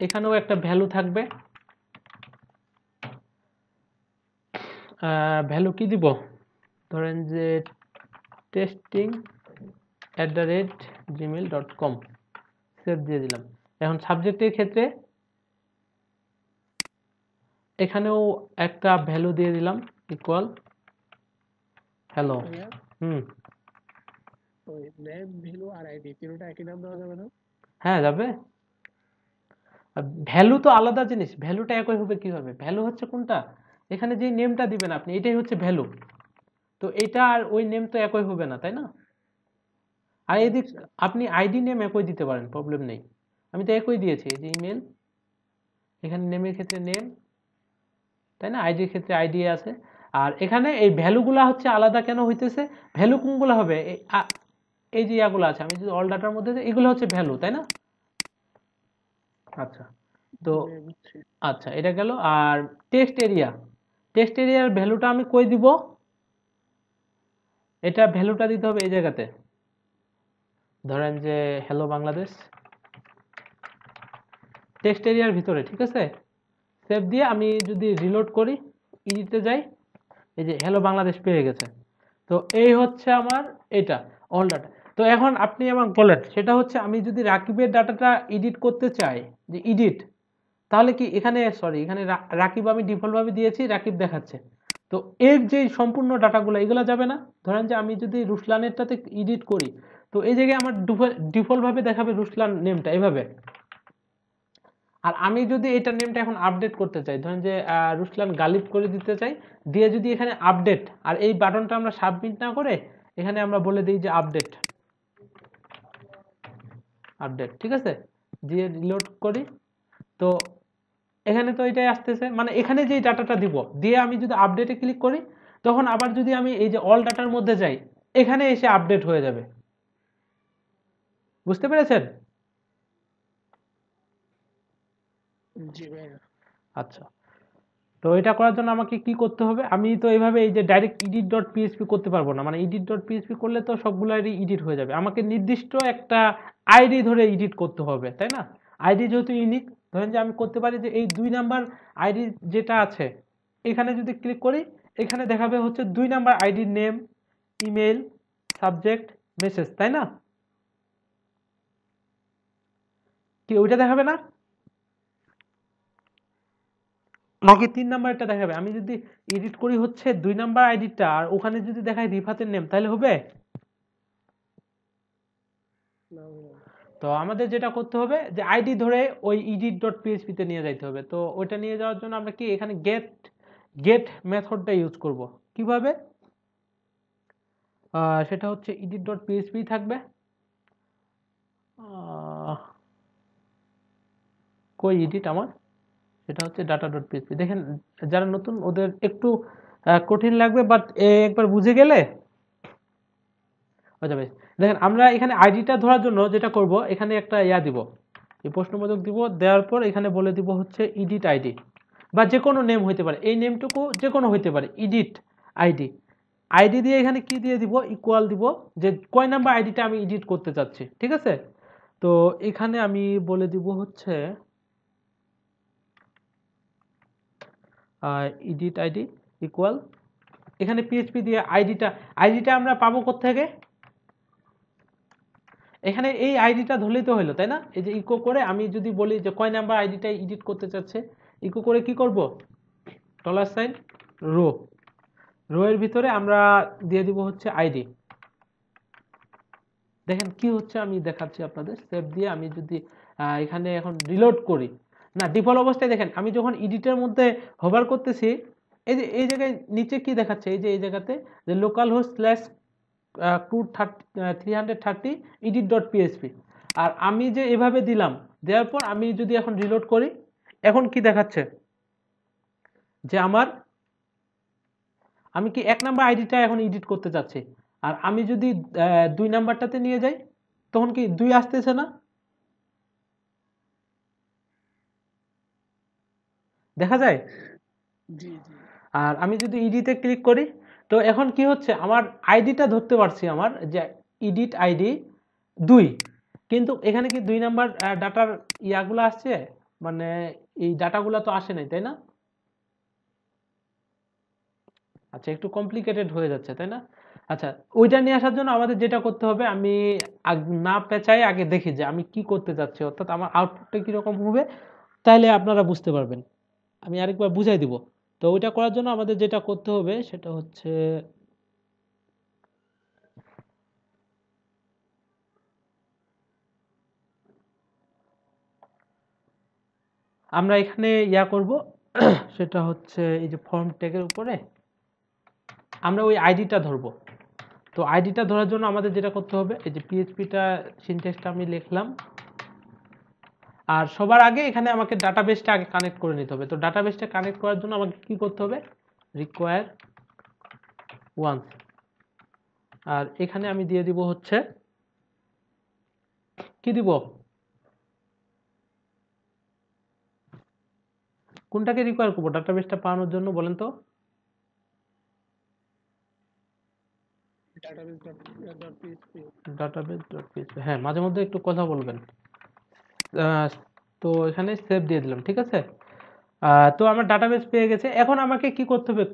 এখানেও একটা ভ্যালু থাকবে। ভ্যালু কি দিব? ধরেন যে testing@gmail.com, সেভ দিয়ে দিলাম। এখন সাবজেক্টের ক্ষেত্রে এখানেও একটা ভ্যালু দিয়ে দিলাম, ইকুয়াল হ্যালো। ভাইয়া হুম, ওই নেম ভ্যালু আর আইডি তিনটা একই নাম দেওয়া যাবে না? হ্যাঁ যাবে। ভ্যালু তো আলাদা জিনিস, ভ্যালুটা একই হবে কিভাবে? ভ্যালু হচ্ছে কোনটা, এখানে যে নেমটা দিবেন আপনি, এটাই হচ্ছে ভ্যালু। তো এটা আর ওই নেম তো একই হবে না, তাই না? আর এদিক আপনি আইডি নেম একই দিতে পারেন, প্রবলেম নেই। আমি তো একই দিয়েছি, এই যে ইমেল, এখানে নেমের ক্ষেত্রে নেম, তাই না? আইডির ক্ষেত্রে আইডি আছে। আর এখানে এই ভ্যালুগুলা হচ্ছে আলাদা কেন হইতেছে? ভ্যালু কোনগুলো হবে? এই যে ইয়াগুলো আছে, আমি যদি অল ডাটার মধ্যে দিই, এগুলো হচ্ছে ভ্যালু, তাই না? আচ্ছা, তো আচ্ছা এটা গেল। আর টেক্সট এরিয়া, টেক্সট এরিয়ার ভ্যালুটা আমি কই দিব? এটা ভ্যালুটা দিতে হবে এই জায়গাতে। ধরেন যে হ্যালো বাংলাদেশ, টেক্সট এরিয়ার ভিতরে, ঠিক আছে? সেভ দিয়ে আমি যদি রিলোড করি, ইডিটে যাই, এই যে হ্যালো বাংলাদেশ পেয়ে গেছে। তো এই হচ্ছে আমার এটা অল ডাটা। তো এখন আপনি আমাকে বলেন, সেটা হচ্ছে আমি যদি রাকিবের ডাটাটা এডিট করতে চাই, যে এডিট, তাহলে কি এখানে, সরি, এখানে রাকিব আমি ডিফল্ট ভাবে দিয়েছি, রাকিব দেখাচ্ছে। তো এর যে সম্পূর্ণ ডাটাগুলো, এগুলো যাবে না। ধরেন যে আমি যদি রুসলানেরটাতে এডিট করি, তো এই জায়গায় আমার ডিফল্ট ভাবে দেখাবে রুসলান নেমটা এভাবে। আর আমি যদি এটা নেমটা এখন আপডেট করতে চাই, ধরেন যে রুসলান গালিব করে দিতে চাই, দিয়ে যদি এখানে আপডেট, আর এই বাটনটা আমরা সাবমিট না করে এখানে আমরা বলে দিই যে আপডেট, আপডেট, ঠিক আছে? দিয়ে রিলোড করি, তো এখানে তো এটাই আসতেছে, মানে এখানে যে ডাটাটা দিব, দিয়ে আমি যদি আপডেটে ক্লিক করি, তখন আবার যদি আমি এই যে অল ডাটার মধ্যে যাই, এখানে এসে আপডেট হয়ে যাবে। বুঝতে পেরেছেন? জি ভাইয়া। আচ্ছা, তো এটা করার জন্য আমাকে কি করতে হবে? আমি তো এইভাবে এই যে ডাইরেক্ট এডিট ডট পিএইচপি করতে পারবো না, মানে এডিট ডট পিএইচপি করলে তো সবগুলোরই এডিট হয়ে যাবে। আমাকে নির্দিষ্ট একটা আইডি ধরে এডিট করতে হবে, তাই না? আইডি যেহেতু ইউনিক, ধরেন যে আমি করতে পারি যে এই 2 নাম্বার আইডি যেটা আছে, এখানে যদি ক্লিক করি, এখানে দেখাবে হচ্ছে 2 নাম্বার আইডির নেম, ইমেল, সাবজেক্ট, মেসেজ, তাই না? কি ওইটা দেখাবে না, নাকি 3 নাম্বারটা দেখাবে? আমি যদি এডিট করি হচ্ছে 2 নাম্বার আইডিটা, আর ওখানে যদি দেখায় রিফাতের নেম, তাহলে হবে? না ভাইয়া। তো আমাদের যেটা করতে হবে, যে আইডি ধরে ওই edit ডট পিএইচপি তে নিয়ে যাইতে হবে। তো ওইটা নিয়ে যাওয়ার জন্য আমরা কি এখানে গেট মেথডটা ইউজ করব। কিভাবে? সেটা হচ্ছে edit ডট পিএইচপি থাকবে। কই এডিট আমার, সেটা হচ্ছে ডাটা ডট পিএইচপি। দেখেন, যারা নতুন ওদের একটু কঠিন লাগবে, বাট একবার বুঝে গেলে হয়ে যাবে। দেখেন, আমরা এখানে আইডিটা ধরার জন্য যেটা করব, এখানে একটা ইয়া দিব, এই প্রশ্নবোধক দিব। দেওয়ার পর এখানে বলে দিব হচ্ছে এডিট আইডি, বা যে কোনো নেম হইতে পারে, এই নেমটুকু যে কোনো হইতে পারে, এডিট আইডি। আইডি দিয়ে এখানে কি দিয়ে দিব, ইকুয়াল দিব, যে কয় নাম্বার আইডিটা আমি এডিট করতে চাচ্ছি, ঠিক আছে? তো এখানে আমি বলে দিব হচ্ছে এডিট আইডি ইকুয়াল, এখানে পিএইচপি দিয়ে আইডিটা আমরা পাবো কোত্থেকে? এখানে এই আইডিটা ধরলেই তো হলো, তাই না? এই যে ইকো করে আমি যদি বলি যে কয় নাম্বার আইডিটা এডিট করতে চাচ্ছে, ইকো করে কি করব, $, রো। রো এর ভিতরে আমরা দিয়ে দিব হচ্ছে আইডি। দেখেন কি হচ্ছে আমি দেখাচ্ছি আপনাদের। সেভ দিয়ে আমি যদি এখানে এখন রিলোড করি, না ডিফল্ট অবস্থায় দেখেন আমি যখন এডিটের মধ্যে হোভার করতেছি, এই যে এই জায়গায় নিচে কি দেখাচ্ছে, এই যে এই জায়গাতে যে local host slash crude 330 edit.php। আর আমি যে এভাবে দিলাম, দেওয়ার পর আমি যদি এখন রিলোড করি, এখন কি দেখাচ্ছে যে আমি কি 1 নাম্বার আইডিটা এখন এডিট করতে চাচ্ছি, আর আমি যদি 2 নাম্বারটাতে নিয়ে যাই তখন কি 2 আসতেছে না, দেখা যায়। জি জি আর আমি যদি ইডিতে ক্লিক করি, তো এখন কি হচ্ছে আমার আইডিটা ধরতে পারছি, আমার যে এডিট আইডি 2, কিন্তু এখানে কি 2 নাম্বার ডাটার ইয়াগুলো আসছে, মানে এই ডাটাগুলো তো আসে নাই, তাই না? আচ্ছা, একটু কমপ্লিকেটেড হয়ে যাচ্ছে, তাই না? আচ্ছা, ওইটা নিয়ে আসার জন্য আমাদের যেটা করতে হবে, আমি না পেঁচাই আগে দেখি যে আমি কি করতে চাচ্ছি, অর্থাৎ আমার আউটপুটটা কিরকম হবে, তাইলে আপনারা বুঝতে পারবেন। আমি আরেকবার বুঝাই দিব। তো ওইটা করার জন্য আমাদের যেটা করতে হবে সেটা হচ্ছে, আমরা এখানে ইয়া করব সেটা হচ্ছে এই যে ফর্ম ট্যাগের উপরে আমরা ওই আইডিটা ধরবো। তো আইডিটা ধরার জন্য আমাদের যেটা করতে হবে, এই যে পিএইচপিটা সিনট্যাক্সটা আমি লিখলাম, আর সবার আগে এখানে আমাকে ডাটাবেসটা আগে কানেক্ট করে নিতে হবে। তো ডাটাবেসটা কানেক্ট করার জন্য আমাকে কি করতে হবে, রিকোয়ার ওয়ান্স, আর এখানে আমি দিয়ে দিব হচ্ছে কি দিব, কোনটাকে রিকোয়ার করবো ডাটাবেসটা পাওয়ানোর জন্য বলেন তো? ডাটাবেস.php, হ্যাঁ মাঝে মধ্যে একটু কথা বলবেন। তো এখানে সেভ দিয়ে দিলাম, ঠিক আছে। তো আমার ডাটাবেস পেয়ে গেছে। এখন আমাকে কি করতে হবে,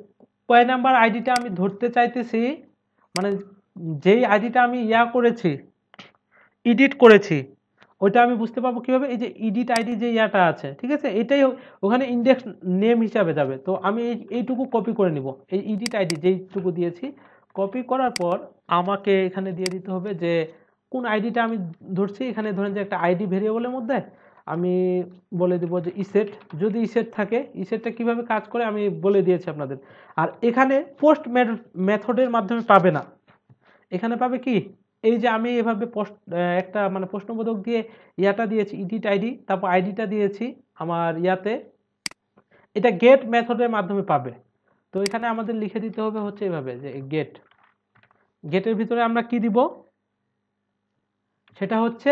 কয় নাম্বার আইডিটা আমি ধরতে চাইতেছি, মানে যেই আইডিটা আমি ইয়া করেছি, এডিট করেছি, ওইটা আমি বুঝতে পারবো কিভাবে, এই যে এডিট আইডি যে ইয়াটা আছে, ঠিক আছে, এটাই ওখানে ইন্ডেক্স নেম হিসাবে যাবে। তো আমি এইটুকু কপি করে নিব, এই এডিট আইডি যেইটুকু দিয়েছি, কপি করার পর আমাকে এখানে দিয়ে দিতে হবে যে কোন আইডিটা আমি ধরছি। এখানে ধরেন যে একটা আইডি ভেরিয়েবলের মধ্যে আমি বলে দিব যে ইসেট, যদি ইসেট থাকে, ইসেটটা কিভাবে কাজ করে আমি বলে দিয়েছি আপনাদের। আর এখানে পোস্ট মেথডের মাধ্যমে পাবে না, এখানে পাবে কি, এই যে আমি এভাবে একটা মানে প্রশ্নবোধক দিয়ে ইয়াটা দিয়েছি এডিট আইডি, তারপর আইডিটা দিয়েছি আমার ইয়াতে, এটা গেট মেথডের মাধ্যমে পাবে। তো এখানে আমাদের লিখে দিতে হবে হচ্ছে এভাবে যে গেটের ভিতরে আমরা কি দিব, সেটা হচ্ছে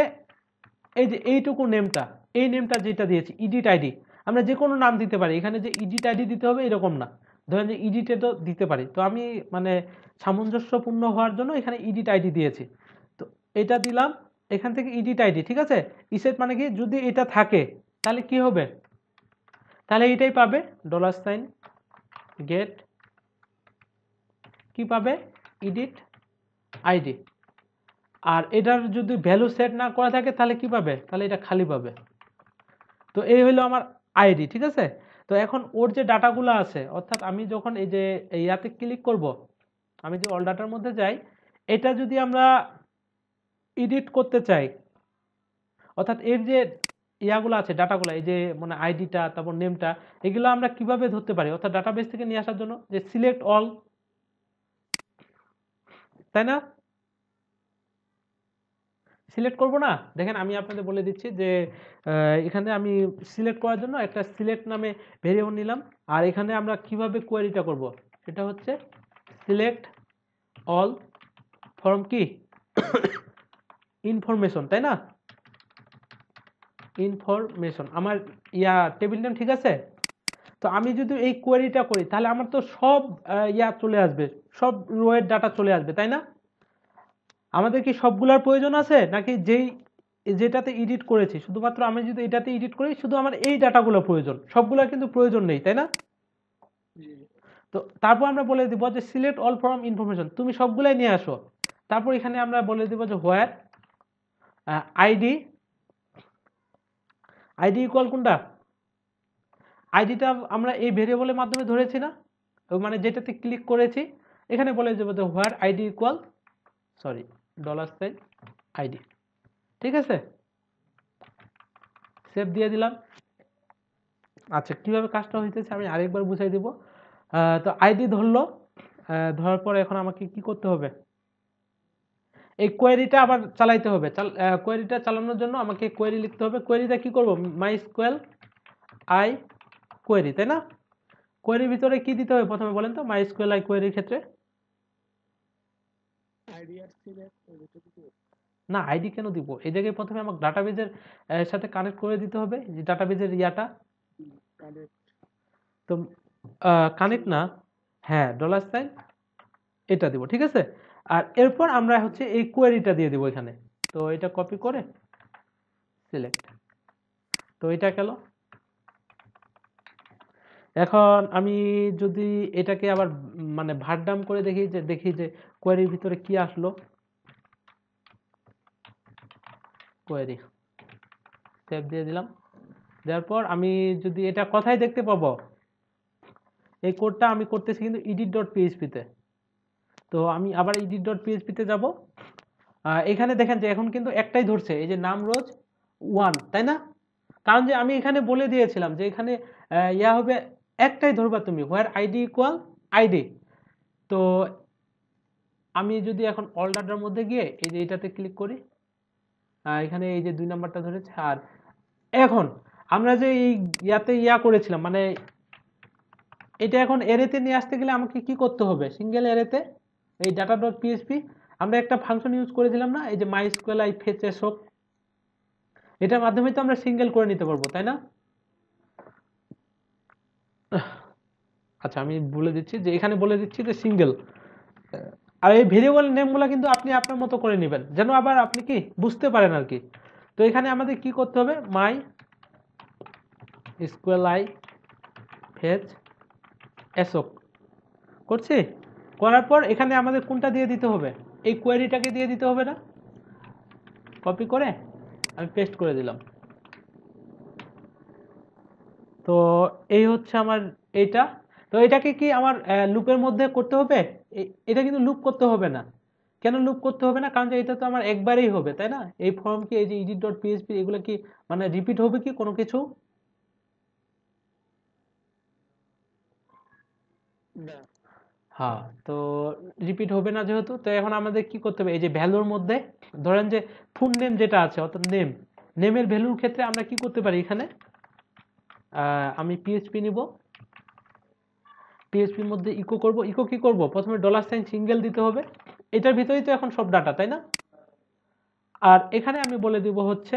এই যে এইটুকু নেমটা, এই নেমটা যেটা দিয়েছি এডিট আইডি, আমরা যে কোনো নাম দিতে পারি, এখানে যে এডিট আইডি দিতে হবে এরকম না, ধরেন যে এডিটে তো দিতে পারি। তো আমি মানে সামঞ্জস্যপূর্ণ হওয়ার জন্য এখানে এডিট আইডি দিয়েছি। তো এটা দিলাম, এখান থেকে এডিট আইডি, ঠিক আছে। ইসেট মানে কি, যদি এটা থাকে তাহলে কি হবে, তাহলে এটাই পাবে, $, গেট কি পাবে, এডিট আইডি। আর এটার যদি ভ্যালু সেট না করা থাকে তাহলে কি পাবে, তাহলে এটা খালি পাবে। তো এই হলো আমার আইডি, ঠিক আছে। তো এখন ওর যে ডাটাগুলো আছে, অর্থাৎ আমি যখন এই যে ইয়াতে ক্লিক করব, আমি যে অল ডাটার মধ্যে যাই, এটা যদি আমরা এডিট করতে চাই, অর্থাৎ এর যে ইয়াগুলো আছে ডাটাগুলো, এই যে মানে আইডিটা তারপর নেমটা, এগুলো আমরা কিভাবে ধরতে পারি, অর্থাৎ ডাটাবেস থেকে নিয়ে আসার জন্য যে সিলেক্ট অল, তাই না? সিলেক্ট করব না, দেখেন আমি আপনাদের বলে দিচ্ছি যে এখানে আমি সিলেক্ট করার জন্য একটা সিলেক্ট নামে ভেরিয়েবল নিলাম। আর এখানে আমরা কিভাবে কোয়েরিটা করব, সেটা হচ্ছে সিলেক্ট অল ফ্রম কি ইনফরমেশন, তাই না, ইনফরমেশন আমার ইয়া টেবিল নেম, ঠিক আছে। তো আমি যদি এই কোয়েরিটা করি তাহলে আমার তো সব ইয়া চলে আসবে, সব রোয়ের ডাটা চলে আসবে, তাই না? আমাদের কি সবগুলোর প্রয়োজন আছে, নাকি যেটাতে এডিট করেছি শুধুমাত্র আমি যদি এটাতে এডিট করি শুধু আমার এই ডাটাগুলো প্রয়োজন, সবগুলোর কিন্তু প্রয়োজন নেই, তাই না? তো তারপর আমরা বলে দিব যে সিলেক্ট অল ফ্রম ইনফরমেশন, তুমি সবগুলাই নিয়ে আসো। তারপর এখানে আমরা বলে দিব যে হোয়ার আইডি, আইডি ইকুয়াল কোনটা, আইডিটা আমরা এই ভেরিয়েবলের মাধ্যমে ধরেছি না, মানে যেটাতে ক্লিক করেছি এখানে বলে দেবো যে হোয়ার আইডি ইকুয়াল $আইডি, ঠিক আছে, সেভ দিয়ে দিলাম। আচ্ছা কিভাবে কাজটা হইতেছে আমি আরেকবার বুঝাই দিব। তো আইডি ধরলো, ধরার পর এখন আমাকে কি করতে হবে, এই কোয়েরিটা আবার চালাইতে হবে। কোয়েরিটা চালানোর জন্য আমাকে কোয়েরি লিখতে হবে। কোয়েরিটা কি করব, মাইস্কুয়েল আই কোয়েরি, তাই না? কোয়েরির ভিতরে কি দিতে হবে প্রথমে বলেন তো, মাইস্কুয়েল আই কোয়েরির ক্ষেত্রে? আইডিয়া সিলেক্ট করে না আইডি কেন দিব, এই জায়গায় প্রথমে আমাকে ডাটাবেজের সাথে কানেক্ট করে দিতে হবে, যে ডাটাবেজের ইয়াটা। কানেক্ট। তো কানেক্ট না, হ্যাঁ $, এটা দিব, ঠিক আছে। আর এরপর আমরা হচ্ছে এই কোয়েরিটা দিয়ে দিব এখানে। তো এটা কপি করে সিলেক্ট, তো এটা গেল। এখন আমি যদি এটাকে আবার মানে ভারডাম করে দেখি যে কোয়েরির ভিতরে কি আসলো, কোয়েরি সেভ দিয়ে দিলাম। দেওয়ার পর আমি যদি এটা কোথায় দেখতে পাবো, এই কোডটা আমি করতেছি কিন্তু edit.php-তে। তো আমি আবার edit.php-তে যাব। এখানে দেখেন যে এখন কিন্তু একটাই ধরছে, এই যে নাম রোজ 1, তাই না? কারণ যে আমি এখানে বলে দিয়েছিলাম যে এখানে ইয়া হবে একটাই ধরবা তুমি, হোয়ার আইডি ইকুয়াল আইডি। তো আমি যদি এখন অল ডাটার মধ্যে গিয়ে এই যে এটাতে ক্লিক করি, এখানে এই যে 2 নাম্বারটা ধরেছে। আর এখন আমরা যে এই ইয়াতে ইয়া করেছিলাম, মানে এটা এখন অ্যারেতে নিয়ে আসতে গেলে আমাকে কি করতে হবে, সিঙ্গেল অ্যারেতে এই data.php আমরা একটা ফাংশন ইউজ করেছিলাম না, এই যে মাইস্কুয়েল আই ফেচ এসক, এটার মাধ্যমে তো আমরা সিঙ্গেল করে নিতে পারবো, তাই না? আচ্ছা আমি বলে দিচ্ছি যে এখানে বলে দিচ্ছি যে সিঙ্গেল। আর এই ভেরিয়েবল নেমগুলো কিন্তু আপনি আপনার মতো করে নেবেন, যেন আবার আপনি কি বুঝতে পারেন আর কি। তো এখানে আমাদের কি করতে হবে, মাই স্কুয়েল আই ফেচ এসক করছি, করার পর এখানে আমাদের কোনটা দিয়ে দিতে হবে, এই কোয়েরিটাকে দিয়ে দিতে হবে না? কপি করে আমি পেস্ট করে দিলাম। তো এই হচ্ছে আমার এইটা। তো এটাকে কি আমার লুপের মধ্যে করতে হবে? এটা কিন্তু লুপ করতে হবে না। কেন লুপ করতে হবে না? কারণ যে এটা তো আমার একবারেই হবে, তাই না? এই ফর্ম কি, এই যে edit.php এগুলো কি মানে রিপিট হবে কি কোনো কিছু? না। হ্যাঁ, তো রিপিট হবে না যেহেতু, তো এখন আমাদের কি করতে হবে, এই যে ভ্যালুর মধ্যে ধরেন যে ফুল নেম যেটা আছে অর্থাৎ নেমের ভ্যালুর ক্ষেত্রে আমরা কি করতে পারি, এখানে আমি পিএইচপি নিব, পিএইচপির মধ্যে ইকো করব। ইকো কি করব, প্রথমে $সাইন সিঙ্গেল দিতে হবে, এটার ভিতরেই তো এখন সব ডাটা, তাই না? আর এখানে আমি বলে দিব হচ্ছে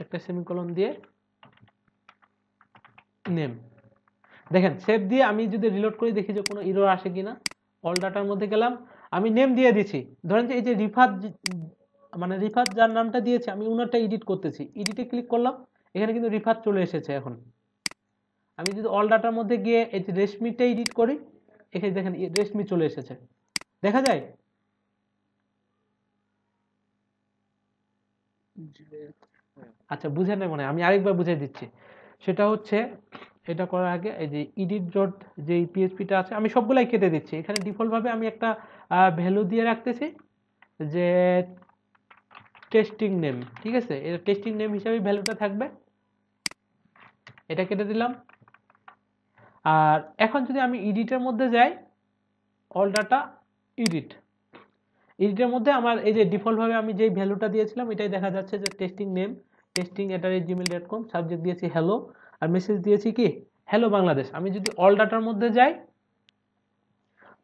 একটা সেমিকোলন দিয়ে নেম। দেখেন সেভ দিয়ে আমি যদি রিলোড করি দেখি যে কোনো এরর আসে কিনা। অল ডাটার মধ্যে গেলাম, আমি নেম দিয়ে দিছি, ধরেন যে এই যে রিফাত, মানে রিফাত যার নামটা দিয়েছে আমি ওনারটা এডিট করতেছি, এডিটে ক্লিক করলাম, এখানে কিন্তু রিফাত চলে এসেছে। এখন আমি যদি অল ডাটার মধ্যে গিয়ে এই যে রেশমিটা এডিট করি, এখানে দেখেন রেশমি চলে এসেছে, দেখা যায়? আচ্ছা বুঝেন নাই মনে হয়, আমি আরেকবার বুঝিয়ে দিচ্ছি। সেটা হচ্ছে এটা করার আগে এই যে ইডিট ডট যে পিএইচপিটা আছে আমি সবগুলাই কেটে দিচ্ছি। এখানে ডিফল্ট ভাবে আমি একটা ভ্যালু দিয়ে রাখতেছি যে টেস্টিং নেম, ঠিক আছে, এটা টেস্টিং নেম হিসাবে ভ্যালুটা থাকবে, এটা কেটে দিলাম। আর এখন যদি আমি এডিটের মধ্যে যাই, অল ডাটা এডিট, এডিটের মধ্যে আমার এই যে ডিফল্ট ভাবে আমি যেই ভ্যালুটা দিয়েছিলাম এটাই দেখা যাচ্ছে যে টেস্টিং নেম testing@gmail.com, সাবজেক্ট দিয়েছি হ্যালো, আর মেসেজ দিয়েছি কি হ্যালো বাংলাদেশ। আমি যদি অল ডাটার মধ্যে যাই,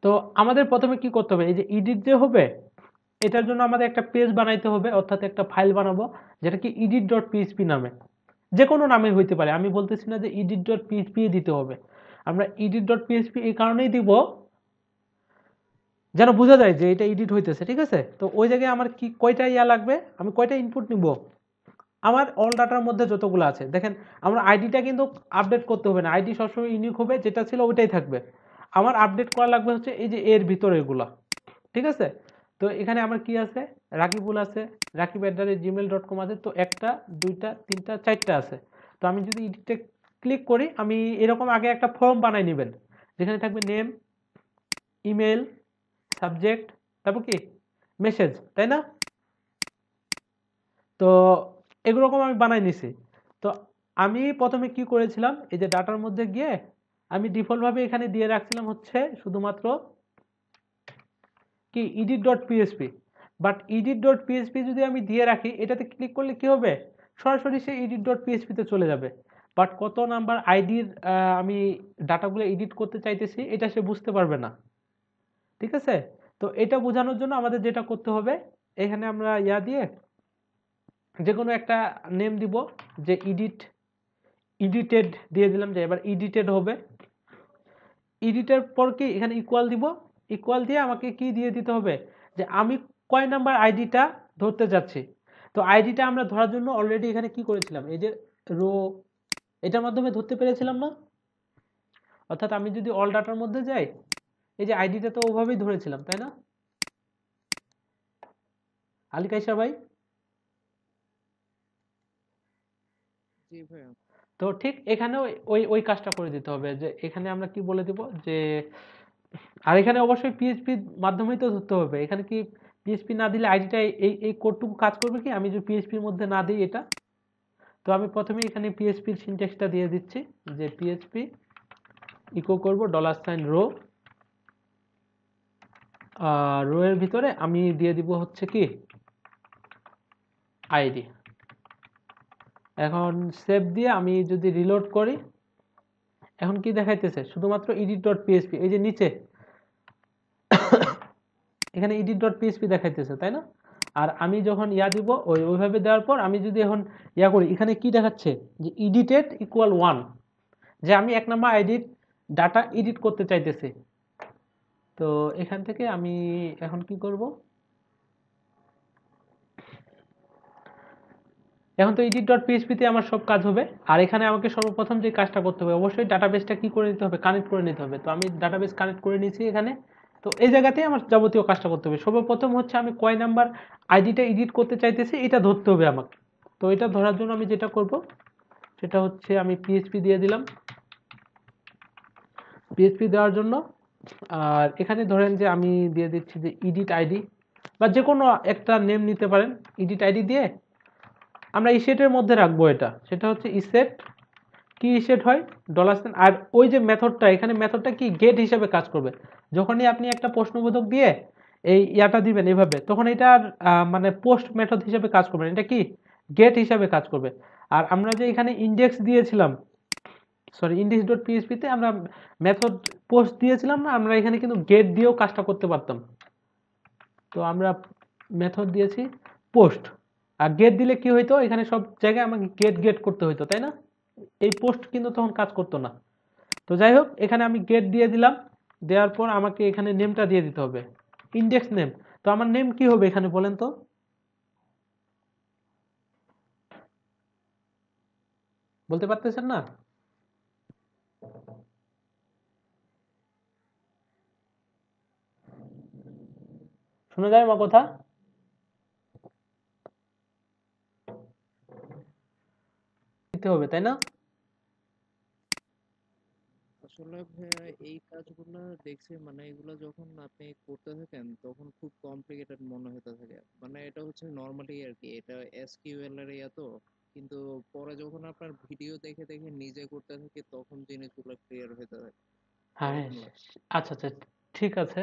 তো আমাদের প্রথমে কি করতে হবে, এই যে এডিট যে হবে এটার জন্য আমাদের একটা পেজ বানাইতে হবে, অর্থাৎ একটা ফাইল বানাবো যেটা কি edit.php নামে, যে কোনো নামে হইতে পারে, আমি বলতেছি না যে edit.php দিতে হবে। আমরা edit.php এই কারণেই দিব যেন বোঝা যায় যে এটা এডিট হইতেছে, ঠিক আছে। তো ওই জায়গায় আমার কি কয়টা ইয়া লাগবে, আমি কয়টা ইনপুট নিব, আমার অল ডাটার মধ্যে যতগুলো আছে দেখেন, আমার আইডিটা কিন্তু আপডেট করতে হবে না, আইডি সবসময় ইউনিক হবে, যেটা ছিল ওইটাই থাকবে। আমার আপডেট করা লাগবে হচ্ছে এই যে এর ভিতরে এগুলা, ঠিক আছে। তো এখানে আমার কি আছে, রাকিবুল আছে, rakib@gmail.com আছে, তো একটা দুইটা তিনটা চারটা আছে। তো আমি যদি এডিটে ক্লিক করি, আমি এরকম আগে একটা ফর্ম বানাই নেবেন, যেখানে থাকবে নেম, ইমেল, সাবজেক্ট, তারপর কি মেসেজ, তাই না? তো এরকম আমি বানাই নিছি। তো আমি প্রথমে কি করেছিলাম, এই যে ডাটার মধ্যে গিয়ে আমি ডিফল্টভাবে এখানে দিয়ে রাখছিলাম হচ্ছে শুধুমাত্র কি edit.php, বাট edit.php যদি আমি দিয়ে রাখি, এটাতে ক্লিক করলে কি হবে, সরাসরি সে edit.php তে চলে যাবে। বাট কত নাম্বার আইডির আমি ডাটাগুলো এডিট করতে চাইতেছি এটা সে বুঝতে পারবে না, ঠিক আছে? তো এটা বোঝানোর জন্য আমাদের যেটা করতে হবে, এখানে আমরা দিয়ে যে কোনো একটা নেম দিব, যে এডিটেড দিয়ে দিলাম, যে এবার এডিটেড হবে। এডিটের পর কি এখানে ইকুয়াল দিব, ইকুয়াল দিয়ে আমাকে কি দিয়ে দিতে হবে, যে আমি কয় নাম্বার আইডিটা ধরতে যাচ্ছি। তো আইডিটা আমরা ধরার জন্য অলরেডি এখানে কি করেছিলাম, এই যে রো, এটার মাধ্যমে ধরতে পেরেছিলাম না? অর্থাৎ আমি যদি অল ডাটার মধ্যে যাই, এই যে আইডিটা তো ওভাবেই ধরেছিলাম, তাই না আলী কাইসা ভাই? জি ভাইয়া। তো ঠিক এখানেও ওই ওই কাজটা করে দিতে হবে, যে এখানে আমরা কি বলে দিব, যে আর এখানে অবশ্যই পিএইচপি মাধ্যমেই তো ধরতে হবে। এখানে কি পিএইচপি না দিলে আইডিটা এই এই কোডটুকু কাজ করবে কি, আমি যদি পিএইচপির মধ্যে না দিই এটা। তো আমি প্রথমে এখানে পিএইচপির সিনট্যাক্সটা দিয়ে দিচ্ছি, যে পিএইচপি ইকো করব $রো, রো এর ভিতরে আমি দিয়ে দিব হচ্ছে কি আইডি। এখন সেভ দিয়ে আমি যদি রিলোড করি, এখন কি দেখাইতেছে, শুধুমাত্র edit.php, এই যে নিচে এখানে edit.php দেখাইতেছে, তাই না? আর আমি যখন দিব ওইভাবে দেওয়ার পর আমি যদি এখন করি, এখানে কি দেখাচ্ছে, যে এডিটেড ইকুয়াল 1, যে আমি 1 নাম্বার আইডির ডাটা এডিট করতে চাইতেছি। তো এখান থেকে আমি এখন কি করব, এখন তো edit.php তে আমার সব কাজ হবে। আর এখানে আমাকে সর্বপ্রথম যে কাজটা করতে হবে, অবশ্যই ডাটাবেসটা কি করে নিতে হবে, কানেক্ট করে নিতে হবে। তো আমি ডাটাবেস কানেক্ট করে নিয়েছি এখানে। তো এই জায়গাতেই আমার যাবতীয় কাজটা করতে হবে। সর্বপ্রথম হচ্ছে আমি কয় নাম্বার আইডিটা এডিট করতে চাইতেছি এটা ধরতে হবে আমাকে। তো এটা ধরার জন্য আমি যেটা করব, সেটা হচ্ছে আমি পিএইচপি দিয়ে দিলাম। পিএইচপি দেওয়ার জন্য, আর এখানে ধরেন যে আমি দিয়ে দিচ্ছি যে এডিট আইডি, বা যে কোনো একটা নেম নিতে পারেন। এডিট আইডি দিয়ে আমরা ইসেটের মধ্যে রাখবো এটা, সেটা হচ্ছে ইসেট। কি ইসেট হয়, $। আর ওই যে মেথডটা, এখানে মেথডটা কি গেট হিসেবে কাজ করবে। যখনই আপনি একটা প্রশ্নবোধক দিয়ে এই দিবেন এভাবে, তখন এটা মানে পোস্ট মেথড হিসেবে কাজ করবে, এটা কি গেট হিসেবে কাজ করবে। আর আমরা যে এখানে ইন্ডেক্স দিয়েছিলাম, সরি index.php তে আমরা মেথড পোস্ট দিয়েছিলাম না, আমরা এখানে কিন্তু গেট দিয়েও কাজটা করতে পারতাম। তো আমরা মেথড দিয়েছি পোস্ট, আর গেট দিলে কি হইতো, এখানে সব জায়গায় আমাকে গেট গেট করতে হইতো, তাই না? এই পোস্ট কিন্তু তখন কাজ করতো না। তো যাই হোক, এখানে আমি গেট দিয়ে দিলাম। দেওয়ার পর আমাকে এখানে নেমটা দিয়ে দিতে হবে, ইন্ডেক্স নেম। তো আমার নেম কি হবে এখানে বলেন তো? বলতে পারতেছেন না? শোনা যায় আমার কথা? দিতে হবে, তাই না? আসলে ভাইয়া এই কাজগুলো দেখছি, মানে এগুলো যখন আপনি করতে থাকেন তখন খুব কমপ্লিকেটেড মনে হতে থাকে। মানে এটা হচ্ছে নর্মালি আর কি, এটা এসকিউএল এর তো। কিন্তু পরে যখন আপনার ভিডিও দেখে দেখে নিজে করতে থাকি তখন জিনিসগুলো ক্লিয়ার হতে থাকে, হ্যাঁ, এরকম লাগে। আচ্ছা আচ্ছা, ঠিক আছে।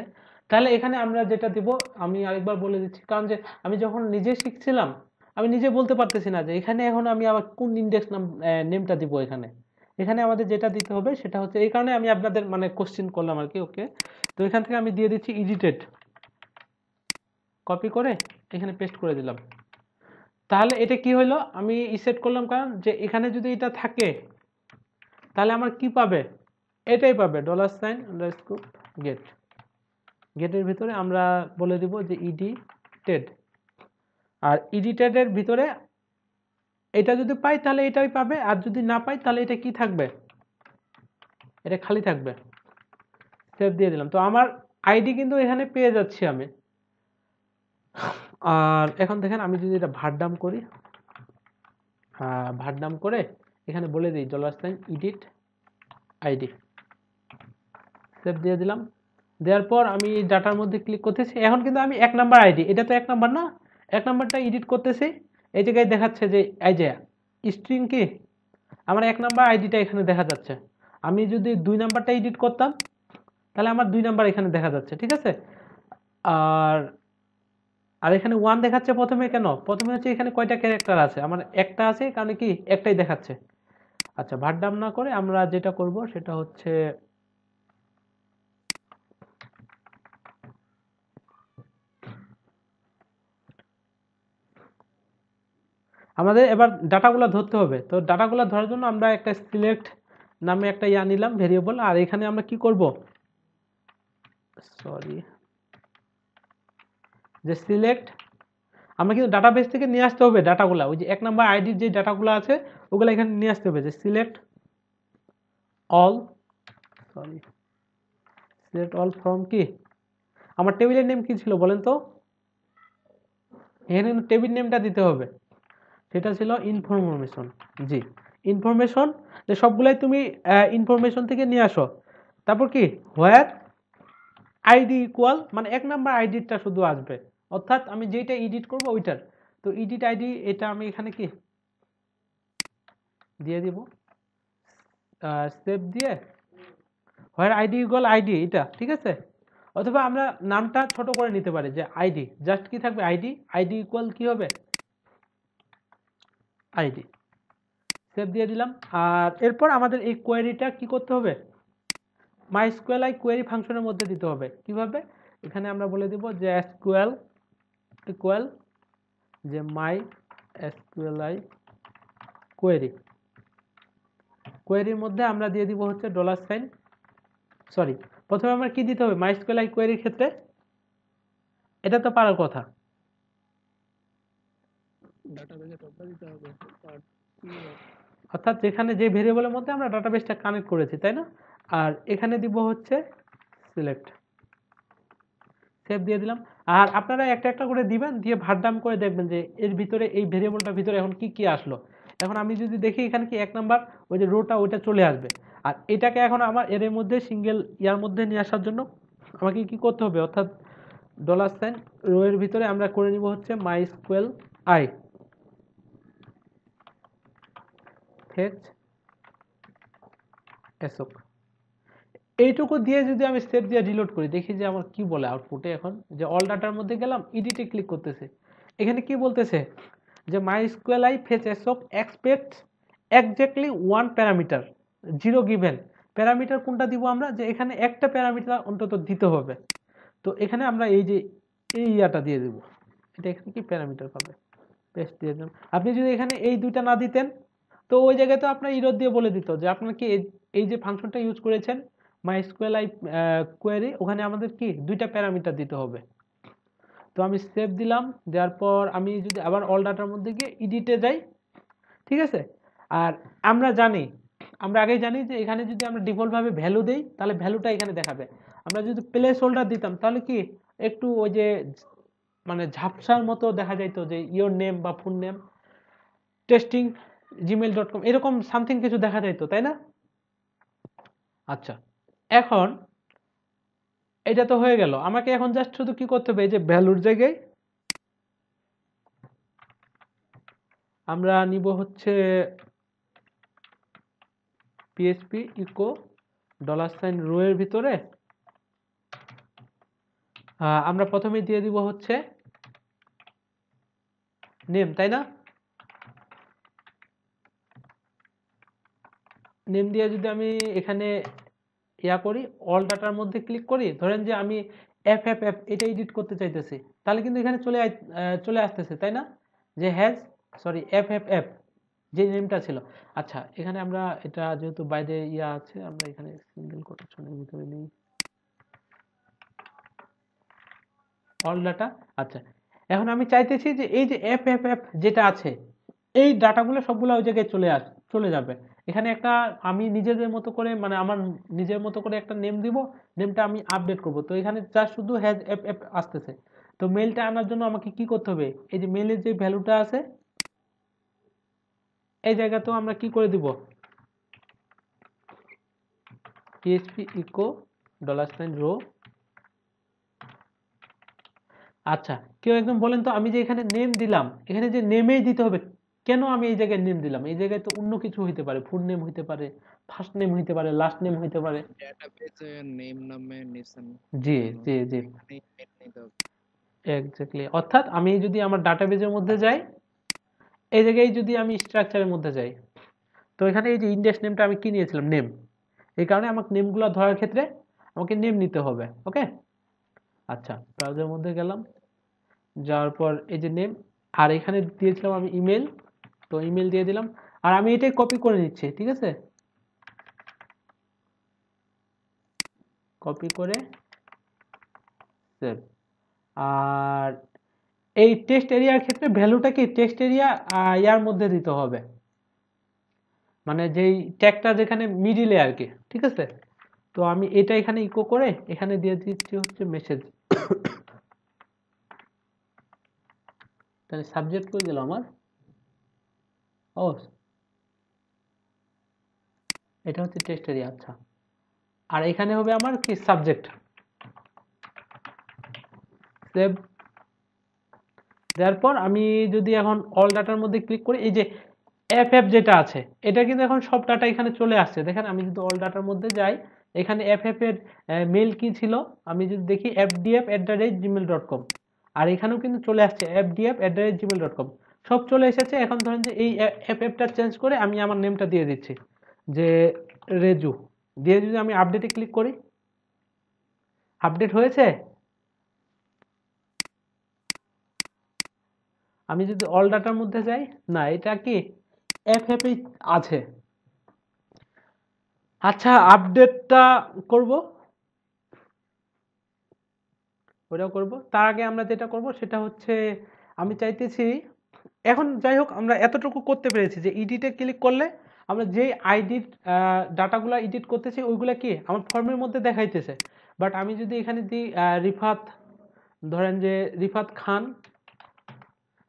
তাহলে এখানে আমরা যেটা দিব, আমি আরেকবার বলে দিচ্ছি, কারণ যে আমি যখন নিজে শিখছিলাম, আমি নিজে বলতে পারতেছি না যে এখানে এখন আমি আবার কোন ইন্ডেক্স নেমটা দিব। এখানে এখানে আমাদের যেটা দিতে হবে সেটা হচ্ছে, এই কারণে আমি আপনাদের মানে কোশ্চেন করলাম আর কি। ওকে, তো এখান থেকে আমি দিয়ে দিচ্ছি এডিটেড, কপি করে এখানে পেস্ট করে দিলাম। তাহলে এটা কি হলো, আমি সেট করলাম, কারণ যে এখানে যদি এটা থাকে তাহলে আমার কি পাবে, এটাই পাবে $গেট। গেটের ভিতরে আমরা বলে দিব যে এডিটেড, আর এডিটেডের ভিতরে এটা যদি পাই তাহলে এটাই পাবে, আর যদি না পাই তাহলে এটা কি থাকবে, এটা খালি থাকবে। সেভ দিয়ে দিলাম। তো আমার আইডি কিন্তু এখানে পেয়ে যাচ্ছি আমি। আর এখন দেখেন, আমি যদি এটা ভারডাম করি, ভারডাম করে এখানে বলে দিই $এডিট আইডি, সেভ দিয়ে দিলাম। দেওয়ার পর আমি ডাটার মধ্যে ক্লিক করতেছি। এখন কিন্তু আমি 1 নাম্বার আইডি, এটা তো 1 নাম্বার না, 1 নাম্বারটা এডিট করতেছি। এই জায়গায় দেখাচ্ছে যে এই যে স্ট্রিং কি আমার 1 নাম্বার আইডিটা এখানে দেখা যাচ্ছে। আমি যদি 2 নাম্বারটা এডিট করতাম তাহলে আমার 2 নাম্বার এখানে দেখা যাচ্ছে, ঠিক আছে। আর আর এখানে 1 দেখাচ্ছে প্রথমে, কেন প্রথমে হচ্ছে এখানে কয়টা ক্যারেক্টার আছে, আমার একটা আছে, কারণ কি একটাই দেখাচ্ছে। আচ্ছা, ভারডাম না করে আমরা যেটা করব সেটা হচ্ছে আমাদের এবার ডাটাগুলো ধরতে হবে। তো ডাটাগুলো ধরার জন্য আমরা একটা সিলেক্ট নামে একটা নিলাম ভেরিয়েবল। আর এখানে আমরা কি করব, সরি, যে সিলেক্ট, আমরা কিন্তু ডাটাবেস থেকে নিয়ে আসতে হবে ডাটাগুলো, ওই যে 1 নাম্বার আইডির যে ডাটাগুলো আছে ওগুলো এখানে নিয়ে আসতে হবে। যে select all, sorry, select all from কি, আমার টেবিলের নেম কি ছিল বলেন তো, এখানে কিন্তু টেবিল নেমটা দিতে হবে, সেটা ছিল ইনফরমেশন। জি, ইনফরমেশন, যে সবগুলাই তুমি ইনফরমেশন থেকে নিয়ে আসো। তারপর কি হোয়ার আইডি ইকুয়াল, মানে 1 নাম্বার আইডিটা শুধু আসবে, অর্থাৎ আমি যেটা এডিট করব ওইটার। তো এডিট আইডি এটা আমি এখানে কি দিয়ে দিব, সেভ দিয়ে হোয়ার আইডি ইকুয়াল আইডি, এটা ঠিক আছে। অথবা আমরা নামটা ছোট করে নিতে পারি, যে আইডি জাস্ট কি থাকবে, আইডি, আইডি ইকুয়াল কি হবে আইডি, সেভ দিয়ে দিলাম। আর এরপর আমাদের এই কোয়েরিটা কি করতে হবে, MySQLi কোয়েরি ফাংশনের মধ্যে দিতে হবে। কিভাবে, এখানে আমরা বলে দিব যে এসকিউএল ইকুয়াল যে MySQLi কোয়েরি, কোয়েরির মধ্যে আমরা দিয়ে দিব হচ্ছে $, সরি, প্রথমে আমরা কি দিতে হবে MySQLi কোয়েরির ক্ষেত্রে, এটা তো পারার কথা, ডাটাবেজে টপটা দিতে হবে আর অর্থাৎ যেখানে যে ভেরিয়েবলের মধ্যে আমরা ডাটাবেসটা কানেক্ট করেছি, তাই না। আর এখানে দিব হচ্ছে সিলেক্ট, সেভ দিয়ে দিলাম। আর আপনারা একটা একটা করে দিবেন, দিয়ে ভারডাম করে দেখবেন যে এর ভিতরে এই ভেরিয়েবলটার ভিতরে এখন কি কি আসলো। এখন আমি যদি দেখি এখানে কি 1 নাম্বার ওই যে রোটা ওইটা চলে আসবে। আর এটাকে এখন আমার এর মধ্যে সিঙ্গেল ইয়ার মধ্যে নিয়ে আসার জন্য আমাকে কি করতে হবে, অর্থাৎ $, রো এর ভিতরে আমরা করে নিব হচ্ছে MySQLi fetch assoc, এইটুকু দিয়ে যদি আমি সেভ দিয়ে রিলোড করি, দেখি যে আমার কি বলে আউটপুটে। এখন যে অল ডাটার মধ্যে গেলাম, এডিটে ক্লিক করতেছে, এখানে কি বলতেছে যে MySQLi fetch assoc expects exactly 1 parameter, 0 given। Parameter কোনটা দিব আমরা, যে এখানে একটা প্যারামিটার অন্তত দিতে হবে। তো এখানে আমরা এই যে এই ইয়াটা দিয়ে দিব, এটা এখানে কি প্যারামিটার পাবে, পেস্ট দিয়ে দিলাম। আপনি যদি এখানে এই দুইটা না দিতেন তো ওই জায়গায় তো আপনার ইরর দিয়ে বলে দিত যে আপনার কি এই যে ফাংশনটা ইউজ করেছেন MySQLi কোয়েরি, ওখানে আমাদের কি 2টা প্যারামিটার দিতে হবে। তো আমি সেভ দিলাম, দেওয়ার পর আমি যদি আবার অল ডাটার মধ্যে গিয়ে এডিটে যাই, ঠিক আছে। আর আমরা আগেই জানি যে এখানে যদি আমরা ডিফল্ট ভাবে ভ্যালু দেই তাহলে ভ্যালুটা এখানে দেখাবে। আমরা যদি প্লেস হোল্ডার দিতাম তাহলে কি একটু ওই যে মানে ঝাপসার মতো দেখা যাইতো, যে ইওর নেম বা ফুল নেম টেস্টিং gmail.com এরকম সামথিং কিছু দেখা যাইতো, তাই না। আচ্ছা, এখন এটা তো হয়ে গেল, আমাকে এখন জাস্ট শুধু কি করতে হবে, এই যে ভ্যালুর জায়গায় আমরা নিব হচ্ছে PHP ইকো $রো এর ভিতরে আমরা প্রথমে দিয়ে দিব হচ্ছে নেম, তাই না। নেম দিয়ে যদি আমি এখানে করি, অল ডাটার মধ্যে ক্লিক করি, ধরেন যে আমি FFF এটা এডিট করতে চাইতেছি, তাহলে কিন্তু এখানে চলে আসতেছে, তাই না, যে FFF যে নেমটা ছিল। আচ্ছা, এখানে আমরা এটা যেহেতু বাইরে আছে, আমরা এখানে সিঙ্গেল কোটেশনের ভিতরে নেই অল ডাটা। আচ্ছা, এখন আমি চাইতেছি যে এই যে FFF যেটা আছে এই ডাটাগুলো সবগুলো ওই জায়গায় চলে যাবে। এখানে একটা আমি নিজেদের মতো করে, মানে আমার নিজের মতো করে একটা নেম দিব, নেমটা আমি আপডেট করব। তো এখানে জাস্ট শুধু FF আসতেছে। তো মেলটা আনার জন্য আমাকে কি করতে হবে, এই যে মেলের যে ভ্যালুটা আছে এই জায়গাতেও আমরা কি করে দিব, PHP ইকো $রো। আচ্ছা, কেউ একদম বলেন তো, আমি যে এখানে নেম দিলাম, এখানে যে নেমেই দিতে হবে, কেন আমি এই জায়গায় নেম দিলাম? এই জায়গায় তো অন্য কিছু হইতে পারে, ফুল নেম হইতে পারে, ফার্স্ট নেম হইতে পারে, লাস্ট নেম হইতে পারে। ডেটাবেজে নেম নামে নিছেন জি কেন? জি জি, এখানেই মেল নিতে হবে। এক্স্যাক্টলি। অর্থাৎ আমি যদি আমার ডাটাবেজের মধ্যে যাই, এই জায়গায় যদি আমি স্ট্রাকচারের মধ্যে যাই, তো এখানে এই যে ইন্ডেক্স নেমটা আমি কি নিয়েছিলাম? নেম। এই কারণে আমাকে নেমগুলো ধরার ক্ষেত্রে আমাকে নেম নিতে হবে। ওকে, আচ্ছা, ব্রাউজারের মধ্যে গেলাম, যাওয়ার পর এই যে নেম, আর এখানে দিয়েছিলাম আমি ইমেল, তো ইমেল দিয়ে দিলাম, আর আমি এটাই কপি করে নিচ্ছি, ঠিক আছে? কপি করে সেভ। আর এই টেক্সট এরিয়ার ক্ষেত্রে ভ্যালুটা কি টেক্সট এরিয়া ইয়ার মধ্যে দিতে হবে, মানে যেই ট্যাগটা যেখানে মিডিলে আর কি, ঠিক আছে? তো আমি এটা এখানে ইকো করে এখানে দিয়ে দিচ্ছি হচ্ছে মেসেজ। তাহলে সাবজেক্ট কই গেল আমার? ও, এটা হচ্ছে টেক্সট এরিয়া। আচ্ছা, আর এখানে হবে আমার কি? সাবজেক্ট। সেভ দেওয়ার পর আমি যদি এখন অল ডাটার মধ্যে ক্লিক করি, এই যে এফ এফ যেটা আছে, এটা কিন্তু এখন সব ডাটা এখানে চলে আসছে। দেখেন, আমি যদি অল ডাটার মধ্যে যাই, এখানে এফ এফ এর মেল কি ছিল, আমি যদি দেখি fdf@gmail.com, আর এখানেও কিন্তু চলে আসছে fdf@gmail.com, সব চলে এসেছে। এখন ধরেন যে এই এফ এফটা চেঞ্জ করে আমি আমার নেমটা দিয়ে দিচ্ছি যে রেজু, দিয়ে যদি আমি আপডেটে ক্লিক করি, আপডেট হয়েছে। আমি যদি অল ডাটার মধ্যে যাই, না, এটা কি এফ এফ আছে। আচ্ছা, আপডেটটা করব, ওটাও করব। তার আগে আমরা যেটা করব সেটা হচ্ছে, আমি চাইতেছি এখন, যাই হোক, আমরা এতটুকু করতে পেরেছি যে এডিটে ক্লিক করলে আমরা যেই আইডির ডাটাগুলো এডিট করতেছি ওইগুলা কি আমার ফর্মের মধ্যে দেখাইতেছে। বাট আমি যদি এখানে দিই রিফাত, ধরেন যে রিফাত খান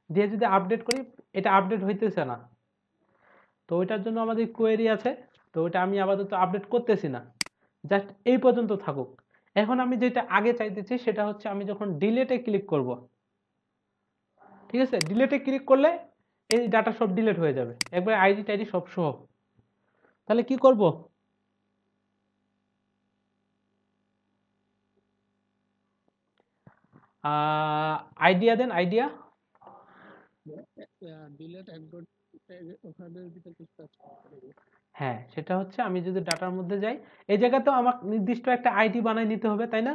দিয়ে যদি আপডেট করি, এটা আপডেট হইতেছে না। তো ওইটার জন্য আমাদের কোয়েরি আছে, তো ওইটা আমি আপাতত আপডেট করতেছি না, জাস্ট এই পর্যন্ত থাকুক। এখন আমি যেটা আগে চাইতেছি সেটা হচ্ছে, আমি যখন ডিলেটে ক্লিক করব, ঠিক আছে, ডিলেটে ক্লিক করলে এই ডাটা সব ডিলেট হয়ে যাবে, একবার আইডি টাইডি সব সহ। তাহলে কি করব? আইডিয়া দেন, আইডিয়া। ডিলেট একবার ওখানে ভিতরে কিছু কাজ করতে হবে। হ্যাঁ, সেটা হচ্ছে, আমি যদি ডাটার মধ্যে যাই, এই জায়গাতেও আমার নির্দিষ্ট একটা আইডি বানাই নিতে হবে, তাই না?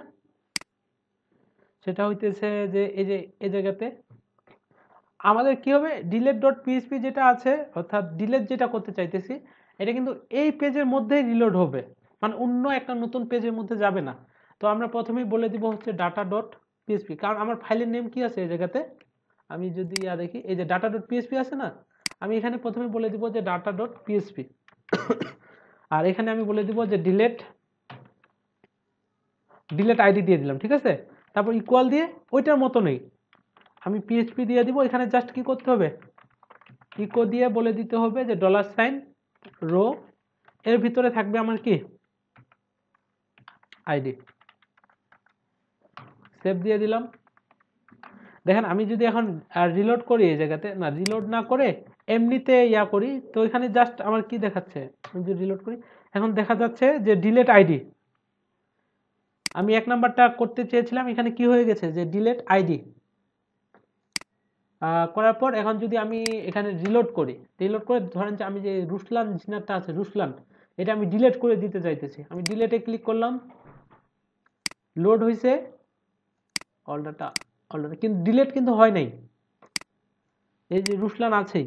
সেটা হইতেছে যে এই যে এই জায়গাতে আমাদের কি হবে, ডিলেট ডট পিএইচপি যেটা আছে, অর্থাৎ ডিলেট যেটা করতে চাইতেছি, এটা কিন্তু এই পেজের মধ্যেই রিলোড হবে, মানে অন্য একটা নতুন পেজের মধ্যে যাবে না। তো আমরা প্রথমেই বলে দিব হচ্ছে ডাটা ডট পিএইচপি, কারণ আমার ফাইলের নেম কি আছে এই জায়গাতে, আমি যদি দেখি, এই যে ডাটা ডট পিএইচপি আছে না, আমি এখানে প্রথমে বলে দিব যে ডাটা ডট পিএইচপি, আর এখানে আমি বলে দিব যে ডিলেট ডিলেট আইডি দিয়ে দিলাম, ঠিক আছে? তারপর ইকুয়াল দিয়ে ওইটার মতো নেই, আমি পিএইচপি দিয়ে দিব। এখানে জাস্ট কি করতে হবে, ইকো দিয়ে বলে দিতে হবে যে $রো, এর ভিতরে থাকবে আমার কি? আইডি। সেভ দিয়ে দিলাম। দেখেন, আমি যদি এখন রিলোড করি, এই জায়গাতে না, রিলোড না করে এমনিতে ইয়া করি, তো এখানে জাস্ট আমার কি দেখাচ্ছে, আমি যদি রিলোড করি, এখন দেখা যাচ্ছে যে ডিলেট আইডি। আমি এক নাম্বারটা করতে চেয়েছিলাম, এখানে কি হয়ে গেছে যে ডিলেট আইডি করার পর, এখন যদি আমি এখানে রিলোড করি, রিলোড করে ধরেন যে আমি যে রুসলান জিনারটা আছে, রুসলান, এটা আমি ডিলেট করে দিতে চাইতেছি, আমি ডিলেটে ক্লিক করলাম, লোড হয়েছে অল ডাটা, কিন্তু ডিলেট কিন্তু হয় নাই, এই যে রুসলান আছেই।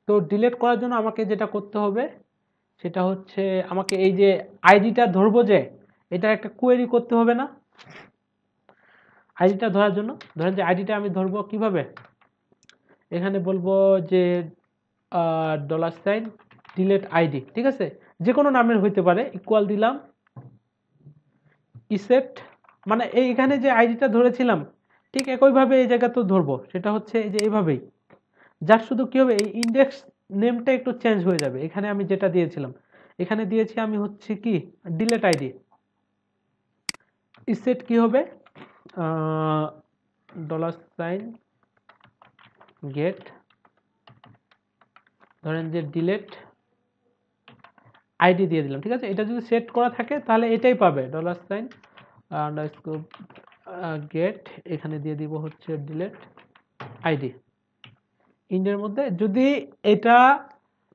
তো ডিলেট করার জন্য আমাকে যেটা করতে হবে সেটা হচ্ছে, আমাকে এই যে আইডিটা ধরবো, যে এটা একটা কোয়েরি করতে হবে না? আইডিটা ধরার জন্য ধরেন যে আইডিটা আমি ধরবো কিভাবে, এখানে বলবো যে $ডিলেট আইডি, ঠিক আছে, যে কোনো নামের হইতে পারে, ইকুয়াল দিলাম, ইসেট, মানে এইখানে যে আইডিটা ধরেছিলাম ঠিক একইভাবে এই জায়গাতেও ধরবো, সেটা হচ্ছে এই যে এইভাবেই, যার শুধু কি হবে, এই ইন্ডেক্স নেমটা একটু চেঞ্জ হয়ে যাবে। এখানে আমি যেটা দিয়েছিলাম, এখানে দিয়েছি আমি হচ্ছে কি ডিলেট আইডি, সেট কি হবে, ডলার সাইন গেট, ধরেন যে ডিলেট আইডি দিয়ে দিলাম, ঠিক আছে। এটা যদি সেট করা থাকে তাহলে এটাই পাবে, ডলার সাইন আন্ডারস্কোর গেট, এখানে দিয়ে দিব হচ্ছে ডিলেট আইডি। ইন্ডের মধ্যে যদি এটা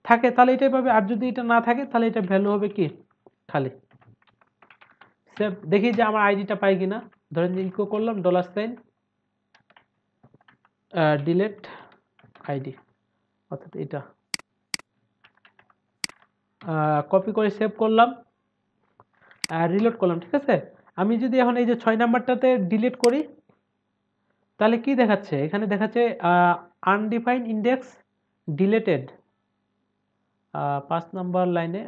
থাকে তাহলে এটাই পাবে, আর যদি এটা না থাকে তাহলে এটা ভ্যালু হবে কি খালি। সেভ, দেখি যে আমার আইডিটা পাই কিনা। ধরেন যে ইকো করলাম ডলার সাইন ডিলেট আইডি, অর্থাৎ এটা কপি করে সেভ করলাম, রিলোড করলাম, ঠিক আছে। আমি যদি এখন এই যে 6 নাম্বারটাতে ডিলিট করি তাহলে কি দেখাচ্ছে, এখানে দেখাচ্ছে আনডিফাইন্ড ইন্ডেক্স ডিলেটেড 5 নাম্বার লাইনে।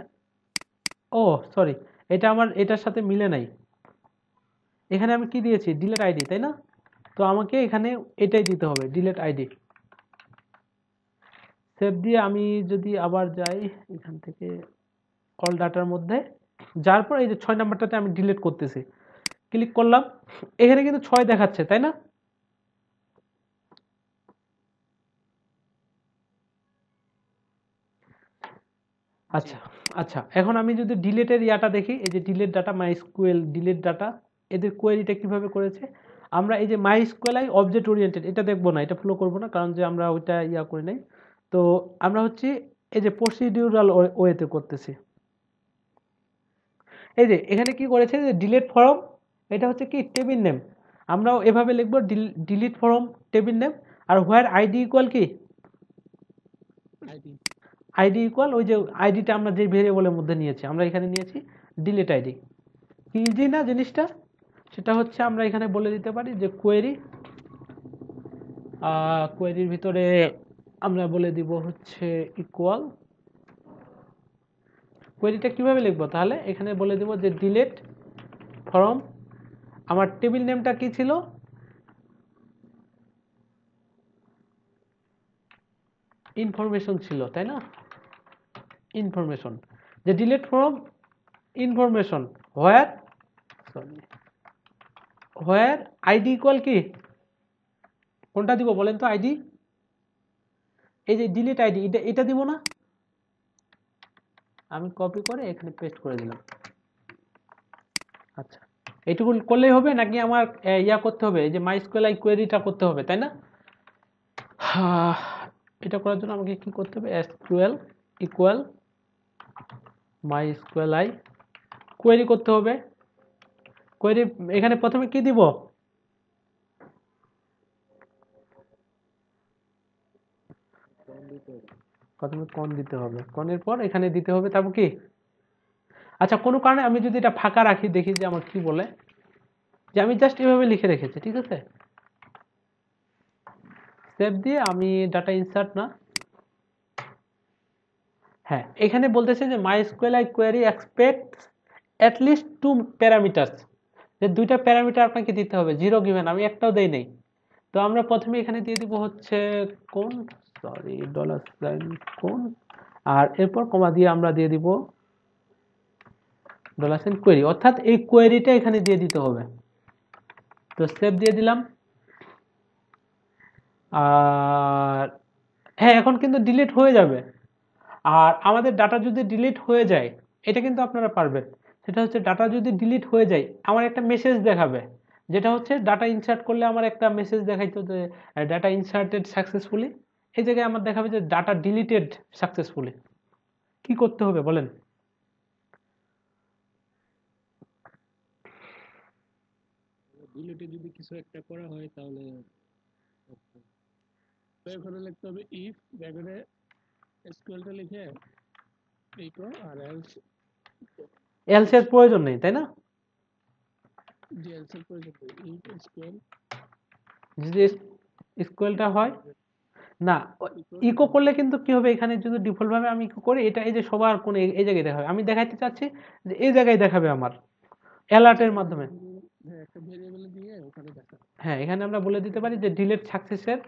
ও সরি, এটা আমার এটার সাথে মিলে নাই, এখানে আমি কি দিয়েছি ডিলেট আইডি, তাই না? তো আমাকে এখানে এটাই দিতে হবে, ডিলেট আইডি। সেভ দিয়ে আমি যদি আবার যাই এখান থেকে অল ডাটার মধ্যে, যার পর এই যে 6 নাম্বারটাতে আমি ডিলিট করতেছি, ক্লিক করলাম, এখানে কিন্তু 6 দেখাচ্ছে, তাই না? আচ্ছা আচ্ছা, এখন আমি যদি ডিলেটের ইয়াটা দেখি, এই যে delete data MySQL delete data, এদের কোয়েরিটা কিভাবে করেছে। আমরা এই যে মাইস্কুয়েল আই অবজেক্ট ওরিয়েন্টেড এটা দেখবো না, এটা ফলো করবো না, কারণ যে আমরা ওইটা ইয়া করি নাই। তো আমরা হচ্ছে এই যে প্রসিডিউরাল ওয়েতে করতেছি। এই যে এখানে কি করেছে যে ডিলিট ফরম, এটা হচ্ছে কি টেবিল নেম, আমরাও এভাবে লিখবো ডিলিট ফরম টেবিল নেম, আর হোয়ার আইডি ইকুয়াল কি আইডি। আইডি ইকুয়াল ওই যে আইডিটা আমরা যে ভেরিয়েবলের মধ্যে নিয়েছি, আমরা এখানে নিয়েছি ডিলিট আইডি। কি ইজি না জিনিসটা, সেটা হচ্ছে আমরা এখানে বলে দিতে পারি যে কোয়েরি, কোয়েরির ভিতরে আমরা বলে দিব হচ্ছে ইকুয়াল, কোয়েরিটা কিভাবে লিখবো তাহলে, এখানে বলে দিব যে ডিলিট ফরম, আমার টেবিল নেমটা কি ছিল, ইনফরমেশন ছিল, তাই না? ইনফরমেশন, যে delete from information where, sorry, where ID equal কি, কোনটা দিব বলেন তো আইডি, এই যে ডিলিট আইডি, এটা দিব না, আমি কপি করে এখানে পেস্ট করে দিলাম। আচ্ছা, এইটুকু করলেই হবে নাকি আমার ইয়া করতে হবে, এই যে মাইস্কুয়েল আই কোয়েরিটা করতে হবে, তাই না? এটা করার জন্য আমাকে কি করতে হবে, SQL equal MySQL I query করতে হবে। কোয়েরি এখানে প্রথমে কি দিব, প্রথমে কন দিতে হবে, কনের পর এখানে দিতে হবে, তারপর কি, আচ্ছা কোনো কারণে আমি যদি এটা ফাঁকা রাখি, দেখি যে আমার কি বলে, যে আমি জাস্ট এভাবে লিখে রেখেছি, ঠিক আছে। সেভ দিয়ে আমি ডাটা ইনসার্ট না, হ্যাঁ এখানে বলতেছে যে MySQL I query expect at least 2 parameters, যে 2টা প্যারামিটার আপনাকে দিতে হবে, 0 গিভেন, আমি একটাও দেই নাই। তো আমরা প্রথমে এখানে দিয়ে দিব হচ্ছে কোন, সরি ডলার সাইন কোন, আর এরপর কমা দিয়ে আমরা দিয়ে দিব ডলার সাইন কোয়েরি, অর্থাৎ এই কোয়েরিটা এখানে দিয়ে দিতে হবে। তো সেভ দিয়ে দিলাম, আর হ্যাঁ এখন কিন্তু ডিলিট হয়ে যাবে। আর আমাদের ডাটা যদি ডিলিট হয়ে যায়, এটা কিন্তু আপনারা পারবেন, সেটা হচ্ছে ডাটা যদি ডিলিট হয়ে যায় আমার একটা মেসেজ দেখাবে, যেটা হচ্ছে ডাটা ইনসার্ট করলে আমার একটা মেসেজ দেখাইতো যে ডাটা ইনসার্টেড সাকসেসফুলি, এই জায়গায় আমার দেখাবে যে ডাটা ডিলিটেড সাকসেসফুলি। কি করতে হবে বলেন? ডিলিটে যদি কিছু একটা করা হয় তাহলে তো এখানে লিখতে হবে ইফ ব্র্যাকেটে এসকিউএলটা লিখে ইকো আর এলস, এলস এর প্রয়োজন নেই, তাই না? যে এলস এর প্রয়োজন নেই, ইফ এসকিউএল যদি স্কুয়েলটা হয় না, ইকো করলে কিন্তু কি হবে, এখানে যদি ডিফল্ট ভাবে আমি ইকো করি, এটা এই যে সবার কোণে এই জায়গায় দেখাবে, আমি দেখাইতে চাচ্ছি যে এই জায়গায় দেখাবে আমার অ্যালার্টের মাধ্যমে। হ্যাঁ একটা ভেরিয়েবল দিয়ে ওখানে দেখা। হ্যাঁ এখানে আমরা বলে দিতে পারি যে ডিলিট সাকসেসের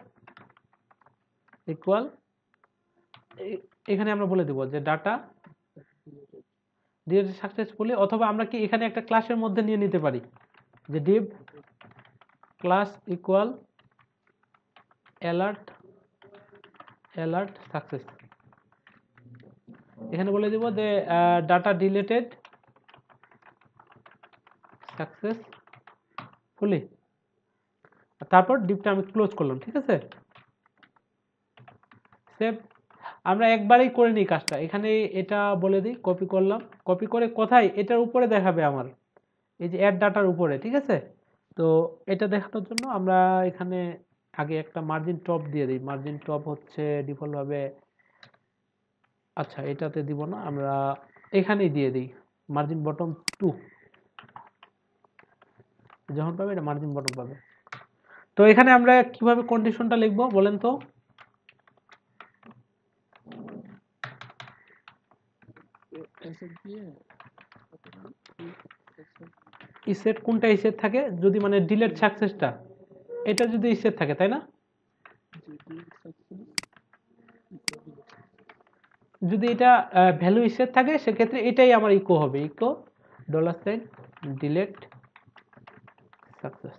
ইকুয়াল, এখানে আমরা বলে দিব যে ডাটা ডিলিট সাকসেসফুলি, অথবা আমরা কি এখানে একটা ক্লাসের মধ্যে নিয়ে নিতে পারি, যে div class equal alert success, এখানে বলে দিব যে data deleted successfully, তারপর ডিপটা আমি ক্লোজ করলাম। ঠিক আছে, সেভ। আমরা একবারেই করে নিই কাজটা, এখানে এটা বলে দিই, কপি করলাম, কপি করে কোথায়, এটার উপরে দেখাবে আমার, এই যে অ্যাড ডাটার উপরে। ঠিক আছে, তো এটা দেখানোর জন্য আমরা এখানে আগে একটা মার্জিন টপ দিয়ে দিই। মার্জিন টপ হচ্ছে ডিফল্ট ভাবে, আচ্ছা এটাতে দিব না, আমরা এখানেই দিয়ে দিই মার্জিন বটম 2, যখন পাবে এটা মার্জিন বটম পাবে। তো এখানে আমরা কিভাবে কন্ডিশনটা লিখবো বলেন তো? ইসেট কোনটা ইসেট থাকে, যদি মানে ডিলেট সাকসেসটা, এটা যদি ইসেট থাকে, তাই না? যদি এটা ভ্যালু ইসেট থাকে সেক্ষেত্রে এটাই আমার ইকো হবে, ইকো $ডিলেট সাকসেস।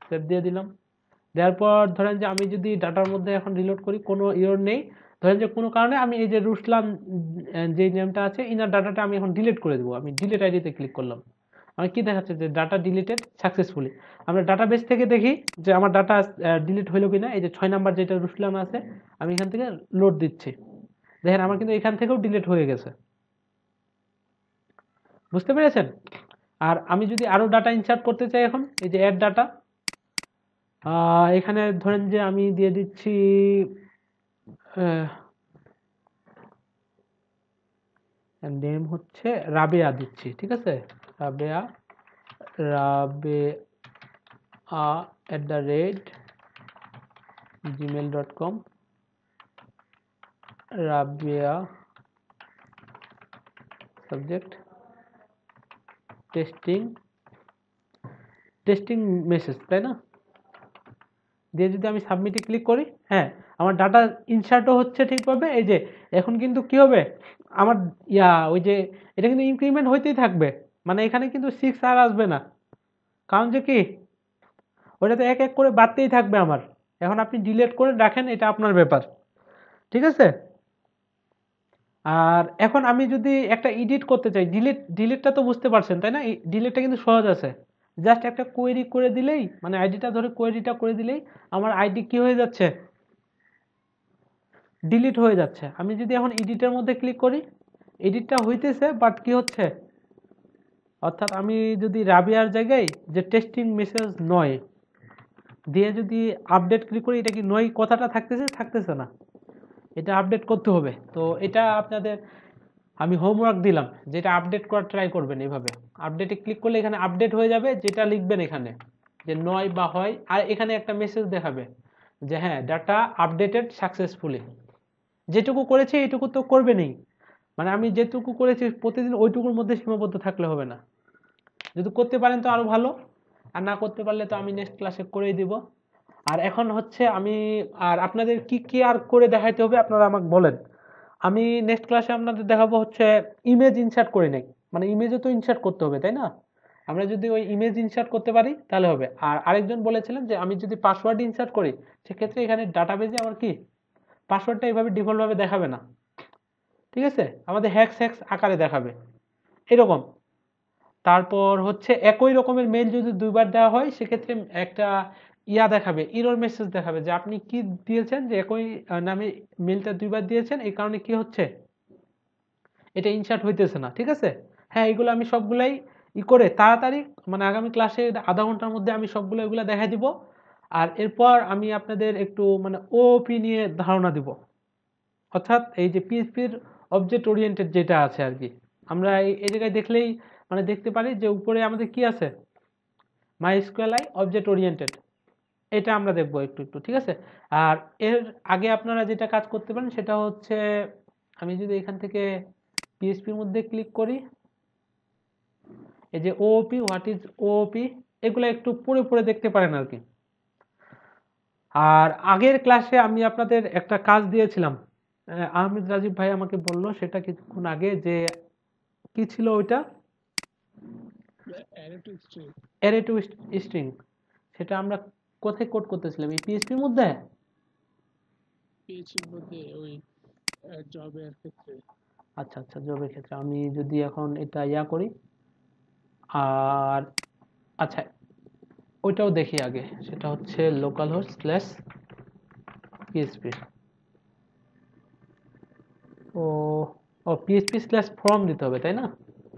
সেভ দিয়ে দিলাম। দেওয়ার পর ধরেন যে আমি যদি ডাটার মধ্যে এখন রিলোড করি, কোনো ইরর নেই, ধরেন যে কোনো কারণে আমি এই যে রুসলান যে নেমটা আছে, ইনার ডাটাটা আমি এখন ডিলিট করে দেবো। আমি ডিলিট আইডিতে ক্লিক করলাম, আমি কি দেখাচ্ছে যে ডাটা ডিলিটেড সাকসেসফুলি। আমরা ডাটাবেস থেকে দেখি যে আমার ডাটা ডিলিট হইলো কিনা। এই যে 6 নাম্বার যেটা রুসলান আছে, আমি এখান থেকে লোড দিচ্ছি, দেখেন আমার কিন্তু এখান থেকেও ডিলিট হয়ে গেছে। বুঝতে পেরেছেন? আর আমি যদি আরো ডাটা ইনসার্ট করতে চাই, এখন এই যে অ্যাড ডাটা, এখানে ধরেন যে আমি দিয়ে দিচ্ছি নেম হচ্ছে রাবেয়া দিচ্ছি। ঠিক আছে, Rabeya @gmail.com, Rabeya subject testing message, তাই না? দিয়ে যদি আমি সাবমিটে ক্লিক করি, হ্যাঁ আমার ডাটা ইনসার্টও হচ্ছে ঠিকভাবে। এই যে এখন কিন্তু কি হবে, আমার ওই যে এটা কিন্তু ইনক্রিমেন্ট হইতেই থাকবে, মানে এখানে কিন্তু 6 আর আসবে না, কারণ যে কি ওইটাতে এক এক করে বাড়তেই থাকবে আমার। এখন আপনি ডিলিট করে রাখেন, এটা আপনার ব্যাপার। ঠিক আছে, আর এখন আমি যদি একটা এডিট করতে চাই, ডিলিটটা তো বুঝতে পারছেন তাই না? ডিলিটটা কিন্তু সহজ আছে, জাস্ট একটা কোয়েরি করে দিলেই, মানে আইডিটা ধরে কোয়েরিটা করে দিলেই আমার আইডি কি হয়ে যাচ্ছে, ডিলিট হয়ে যাচ্ছে। আমি যদি এখন এডিটের মধ্যে ক্লিক করি, এডিটটা হইতেছে, বাট কি হচ্ছে, অর্থাৎ আমি যদি রাবিয়ার জায়গায় যে টেস্টিং মেসেজ নয় দিয়ে যদি আপডেট ক্লিক করি, এটা কি নয় কথাটা থাকতেছে না, এটা আপডেট করতে হবে। তো এটা আপনাদের আমি হোমওয়ার্ক দিলাম, যেটা আপডেট করার ট্রাই করবেন। এইভাবে আপডেটে ক্লিক করলে এখানে আপডেট হয়ে যাবে, যেটা লিখবেন এখানে যে নয় বা হয়, আর এখানে একটা মেসেজ দেখাবে যে হ্যাঁ ডাটা আপডেটেড সাকসেসফুলি। যেটুকু করেছি এইটুকু তো করবেনই, মানে আমি যেটুকু করেছি প্রতিদিন ওইটুকুর মধ্যে সীমাবদ্ধ থাকলে হবে না। যদি করতে পারেন তো আরো ভালো, আর না করতে পারলে তো আমি নেক্সট ক্লাসে করেই দিব। আর এখন হচ্ছে আমি আর আপনাদের কি কি আর করে দেখাইতে হবে আপনারা আমাকে বলেন। আমি নেক্সট ক্লাসে আপনাদের দেখাবো হচ্ছে ইমেজ ইনসার্ট করে নেই, মানে ইমেজও তো ইনসার্ট করতে হবে তাই না? আমরা যদি ওই ইমেজ ইনসার্ট করতে পারি তাহলে হবে। আর আরেকজন বলেছিলেন যে আমি যদি পাসওয়ার্ড ইনসার্ট করি, সেক্ষেত্রে এখানে ডাটাবেজে আমার কি পাসওয়ার্ডটা এইভাবে ডিফল্ট ভাবে দেখাবে না, ঠিক আছে, আমাদের হ্যাক্স আকারে দেখাবে এরকম। তারপর হচ্ছে একই রকমের মেইল যদি দুইবার দেওয়া হয়, সেক্ষেত্রে একটা দেখাবে, ইরর মেসেজ দেখাবে যে আপনি কি দিয়েছেন, যে একই নামে মেইলটা দুইবার দিয়েছেন, এই কারণে কি হচ্ছে, এটা ইনসার্ট হইতেছে না। ঠিক আছে, হ্যাঁ এগুলো আমি সবগুলাই করে তাড়াতাড়ি, মানে আগামী ক্লাসে আধা ঘন্টার মধ্যে আমি সবগুলো এগুলো দেখাই দিব। আর এরপর আমি আপনাদের একটু মানে ওওপি নিয়ে ধারণা দিব, অর্থাৎ এই যে পিএইচপির অবজেক্ট ওরিয়েন্টেড যেটা আছে আর কি। আমরা এই জায়গায় দেখলেই মানে দেখতে পারি যে উপরে আমাদের কি আছে, MySQLi অবজেক্ট ওরিয়েন্টেড, এটা আমরা দেখবো একটু একটু। ঠিক আছে, আর এর আগে আপনারা যেটা কাজ করতে পারেন সেটা হচ্ছে, আমি যদি এখান থেকে পিএইচপির মধ্যে ক্লিক করি, এই যে ওওপি, হোয়াট ইজ ওওপি, এগুলো একটু পড়ে পড়ে দেখতে পারেন আর কি। আর আগের ক্লাসে আমি আপনাদের একটা কাজ দিয়েছিলাম, আহমেদ রাজীব ভাই আমাকে বললো সেটা কিছুক্ষণ আগে, যে কি ছিল ওইটা, array two string array two string, সেটা আমরা কোথায় কোড করতেছিলাম, এই পিএইচপির মধ্যে? পিএইচপির মধ্যে ওই জবের ক্ষেত্রে। আচ্ছা আচ্ছা, জবের ক্ষেত্রে আমি যদি এখন এটা ইয়া করি, আর আচ্ছা ওইটাও দেখি আগে, সেটা হচ্ছে লোকাল হোস্ট স্ল্যাশ পিএইচপি। ও ও পিএইচপি স্ল্যাশ ফর্ম দিতে হবে তাই না,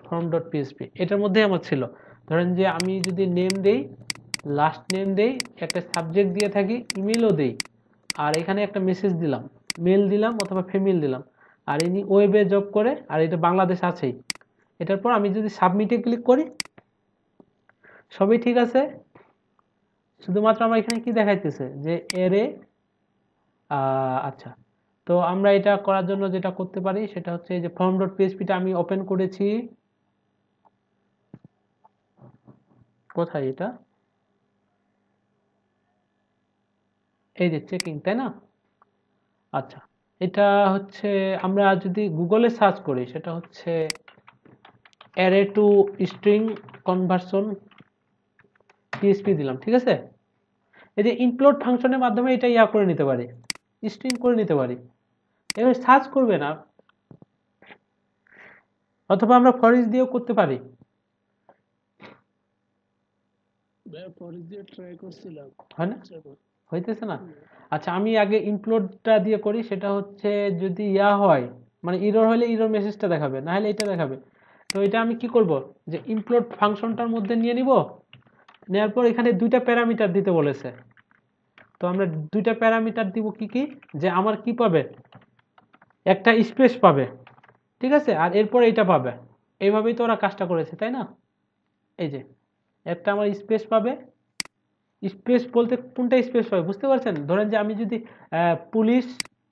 ফর্ম ডট পিএইচপি, এটার মধ্যেই আমার ছিল। ধরেন যে আমি যদি নেম দেই, লাস্ট নেম দেই, একটা সাবজেক্ট দিয়ে থাকি, ইমেলও দেই, আর এখানে একটা মেসেজ দিলাম, মেল দিলাম অথবা ফিমেল দিলাম, আর ইনি ওয়েবে জব করে, আর এটা বাংলাদেশ আছেই। এটার পর আমি যদি সাবমিটে ক্লিক করি, সবই ঠিক আছে, শুধুমাত্র আমার এখানে কি দেখাইতেছে যে এরে। আচ্ছা, তো আমরা এটা করার জন্য যেটা করতে পারি সেটা হচ্ছে এই যে ফর্ম ডট পিএইচপিটা আমি ওপেন করেছি, কোথায় এটা, এই যে চেকিং তাই না। আচ্ছা, এটা হচ্ছে আমরা যদি গুগলে সার্চ করি, সেটা হচ্ছে array two string conversion PHP দিলাম, ঠিক আছে। এই যে ইনক্লুড ফাংশনের মাধ্যমে এটা ইয়া করে নিতে পারি, স্ট্রিং করে নিতে পারি। এবার সার্চ করবে না, অথবা আমরা ফর ইচ দিয়েও করতে পারি, ফরেস্ট দিয়ে ট্রাই করছিলাম, হয় না, হচ্ছে না। হইতেছে না। আচ্ছা আমি আগে ইনক্লুডটা দিয়ে করি, সেটা হচ্ছে যদি ইয়া হয়, মানে ইরর হলে ইরর মেসেজটা দেখাবে, না হলে এটা দেখাবে। তো এটা আমি কি করব, যে ইনক্লুড ফাংশনটার মধ্যে নিয়ে নিব, নেওয়ার পর এখানে দুইটা প্যারামিটার দিতে বলেছে। তো আমরা দুইটা প্যারামিটার দিব কি কি, যে আমার কি পাবে, একটা স্পেস পাবে, ঠিক আছে, আর এরপর এইটা পাবে। এইভাবেই তো ওরা কাজটা করেছে তাই না। এই যে একটা আমার স্পেস পাবে, স্পেস বলতে কোনটা স্পেস পাবে বুঝতে পারছেন। ধরেন যে আমি যদি পুলিশ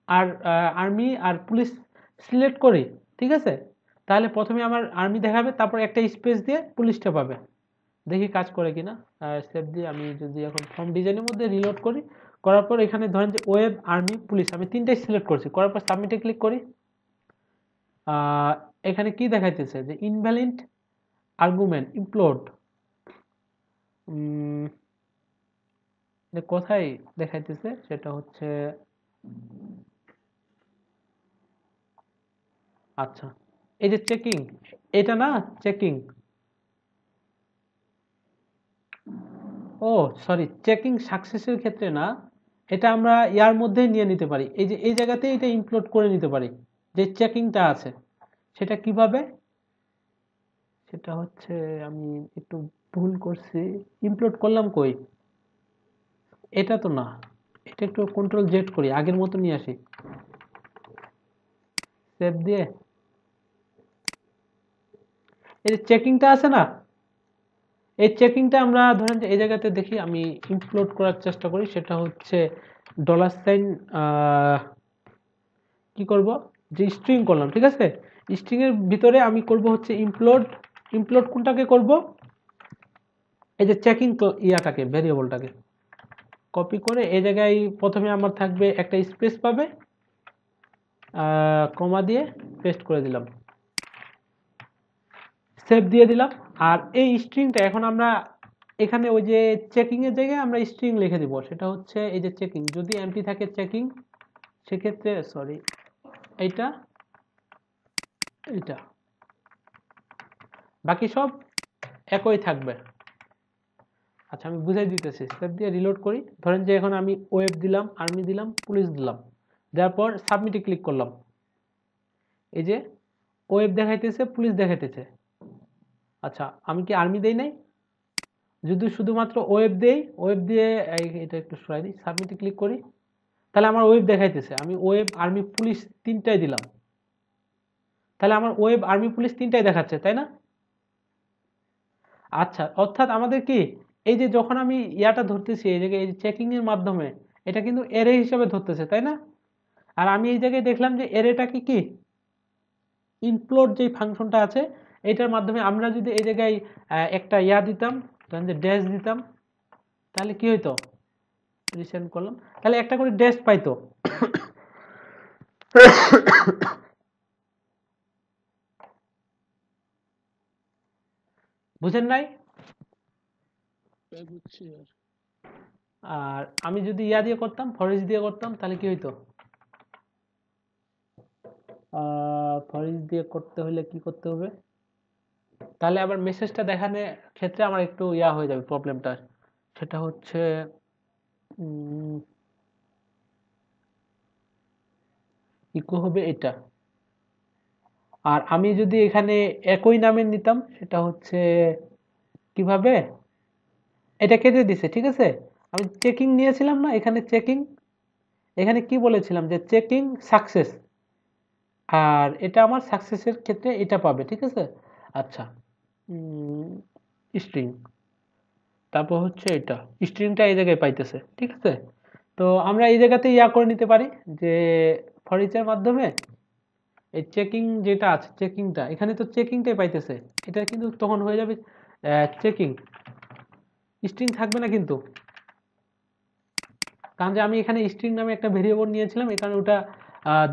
আর আর্মি আর পুলিশ সিলেক্ট করি, ঠিক আছে, তাহলে প্রথমে আমার আর্মি দেখাবে, তারপর একটা স্পেস দিয়ে পুলিশটা পাবে। দেখি কাজ করে কিনা। সেভ দিয়ে আমি যদি এখন ফর্ম ডিজাইনের মধ্যে রিলোড করি, করার পর এখানে ধরেন যে ওয়েব, আর্মি, পুলিশ আমি তিনটাই সিলেক্ট করছি, করার পর সাবমিটে ক্লিক করি। এখানে কি দেখাইতেছে যে ইনভ্যালিড আর্গুমেন্ট ইমপ্লোড, কোথায় দেখাইতেছে সেটা হচ্ছে, আচ্ছা এই যে চেকিং, এটা না চেকিং, ও সরি, চেকিং সাকসেসের ক্ষেত্রে না, এটা আমরা ইয়ার মধ্যে নিয়ে নিতে পারি, এই যে এই জায়গাতে এটা ইনক্লুড করে নিতে পারি, যে চেকিংটা আছে। সেটা কিভাবে, সেটা হচ্ছে আমি একটু ভুল করছি, ইনক্লুড করলাম কই, এটা তো না, এটা একটু কন্ট্রোল জেড করি, আগের মতো নিয়ে আসি, সেভ দিয়ে এই যে চেকিংটা আছে না, এই চেকিংটা আমরা ধরেন যে এই জায়গাতে দেখি, আমি ইনক্লুড করার চেষ্টা করি, সেটা হচ্ছে ডলার সাইন, কি করব, যে স্ট্রিং করলাম, ঠিক আছে, স্ট্রিং এর ভিতরে আমি করব হচ্ছে ইমপ্লোড, ইমপ্লোড কোনটাকে করব, এই যে চেকিং ইয়াটাকে, ভেরিয়েবলটাকে কপি করে এই জায়গায় প্রথমে আমার থাকবে একটা স্পেস পাবে, কমা দিয়ে পেস্ট করে দিলাম, সেভ দিয়ে দিলাম। আর এই স্ট্রিংটা এখন আমরা এখানে ওই যে চেকিং এর জায়গায় আমরা স্ট্রিং লিখে দিব, সেটা হচ্ছে এই যে চেকিং, যদি এমটি থাকে চেকিং, সেক্ষেত্রে সরি এইটা, এইটা বাকি সব একই থাকবে। আচ্ছা আমি বুঝাই দিতেছি, সেভ দিয়ে রিলোড করি, ধরেন যে এখন আমি ওয়েব দিলাম, আর্মি দিলাম, পুলিশ দিলাম, দেওয়ার পর সাবমিটে ক্লিক করলাম, এই যে ওয়েব দেখাইতেছে, পুলিশ দেখাইতেছে। আচ্ছা আমি কি আর্মি দেই নাই, যদি শুধুমাত্র ওয়েব দেই, ওয়েব দিয়ে এটা একটু সরাই দিই, সাবমিটে ক্লিক করি, তাহলে আমার ওয়েব দেখাইতেছে, আমি ওয়েব, আর্মি, পুলিশ তিনটাই দিলাম, তাহলে আমার ওয়েব, আর্মি, পুলিশ তিনটাই দেখাচ্ছে তাই না। আচ্ছা অর্থাৎ আমাদের কি, এই যে যখন আমি ইয়াটা ধরতেছি এই জায়গায়, এই চেকিং এর মাধ্যমে এটা কিন্তু এরে হিসেবে ধরতেছে তাই না। আর আমি এই জায়গায় দেখলাম যে এরেটা কি ইনক্লুড যে ফাংশনটা আছে, এটার মাধ্যমে আমরা যদি এই জায়গায় একটা ইয়া দিতাম, ধরেন যে ড্যাশ দিতাম, তাহলে কি হইতো, রিসেন্ড করলাম, তাহলে একটা করে ড্যাশ পাইতো। বুঝেন নাই? তাই বুঝছি। আর আর আমি যদি ইয়া দিয়ে করতাম, ফর ইচ দিয়ে করতাম, তাহলে কি হইতো? ফর ইচ দিয়ে করতে হলে কি করতে হবে? তাহলে আবার মেসেজটা দেখানোর ক্ষেত্রে আমার একটু ইয়া হয়ে যাবে প্রবলেমটা। সেটা হচ্ছে ইকো হবে এটা। আর আমি যদি এখানে একই নামের নিতাম, সেটা হচ্ছে কিভাবে? এটা কেটে দিছে, ঠিক আছে? আমি চেকিং নিয়েছিলাম না, এখানে চেকিং, এখানে কি বলেছিলাম যে চেকিং সাকসেস, আর এটা আমার সাকসেসের ক্ষেত্রে এটা পাবে, ঠিক আছে? আচ্ছা, স্ট্রিং, তারপর হচ্ছে এটা স্ট্রিংটা এই জায়গায় পাইতেছে, ঠিক আছে? তো আমরা এই জায়গাতে ইয়া করে নিতে পারি যে ফর ইচের মাধ্যমে এই চেকিং যেটা আছে, চেকিংটা এখানে তো চেকিংটাই পাইতেছে, এটা কিন্তু তখন হয়ে যাবে চেকিং, স্ট্রিং থাকবে না কিন্তু, কারণ যে আমি এখানে স্ট্রিং নামে একটা ভেরিয়েবল নিয়েছিলাম, এই কারণে ওটা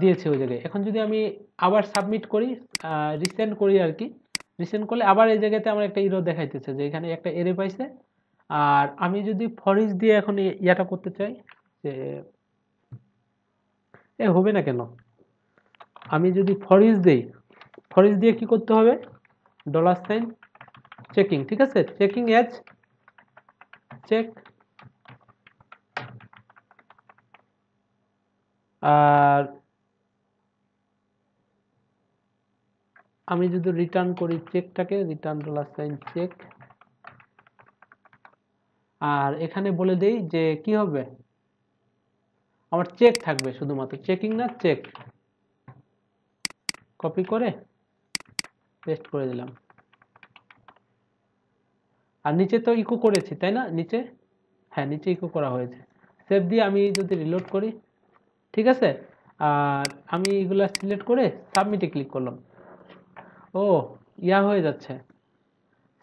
দিয়েছে ওই জায়গায়। এখন যদি আমি আবার সাবমিট করি, রিসেন্ড করি আর কি, রিসেন্ড করলে আবার এই জায়গাতে আমার একটা ইরো দেখাইতেছে যে এখানে একটা এরে পাইছে। আর আমি যদি ফর ইচ দিয়ে এখন ইয়াটা করতে চাই, যে হবে না কেন, আমি যদি ফর ইচ দেই, ফর ইচ দিয়ে কি করতে হবে? ডলার সাইন চেকিং, ঠিক আছে? চেকিং এজ চেক, আর আমি যদি রিটার্ন করি চেকটাকে, রিটার্ন ডলার সাইন চেক, আর এখানে বলে দেই যে কি হবে, আমার চেক থাকবে শুধুমাত্র, চেকিং না চেক, কপি করে পেস্ট করে দিলাম। আর নিচে তো ইকো করেছি তাই না? নিচে, হ্যাঁ নিচে ইকো করা হয়েছে। সেভ দিয়ে আমি যদি রিলোড করি, ঠিক আছে? আর আমি এগুলা সিলেক্ট করে সাবমিটে ক্লিক করলাম, ও ইয়া হয়ে যাচ্ছে,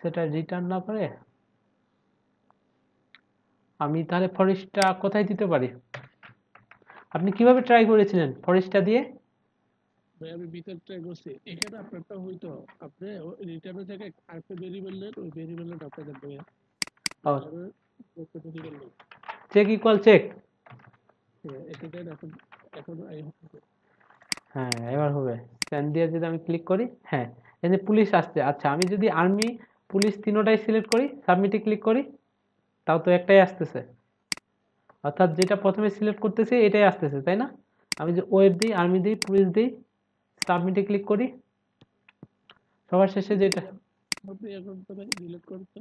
সেটা রিটার্ন না করে আমি তাহলে ফরেস্টটা কোথায় দিতে পারি? আপনি কিভাবে ট্রাই করেছিলেন ফরেস্টটা দিয়ে? ভাই আমি ভিতর ট্রাই করছি, এখানে আপনারটা হয়তো আপনি রিটার্নের থেকে আরেকটা ভেরিয়েবল নেন, ওই ভেরিয়েবলের নামটা দেন ভাইয়া। রিটার্নের একটা ভেরিয়েবল নেন, চেক ইকুয়াল চেক, এটা দেন। এখন এখন হ্যাঁ এবার হবে। স্ক্যান দিয়ে যদি আমি ক্লিক করি, হ্যাঁ এই যে পুলিশ আসছে। আচ্ছা আমি যদি আর্মি পুলিশ তিনোটাই সিলেক্ট করি, সাবমিটে ক্লিক করি, তাও তো একটাই আসতেছে, অর্থাৎ যেটা প্রথমে সিলেক্ট করতেছি এটাই আসতেছে তাই না? আমি যে ওয়েব দিই, আর্মি দিই, পুলিশ দিই, সাবমিটে ক্লিক করি, সবার শেষে যেটা, আপনি এখন তো ভাই ডিলিট করতে।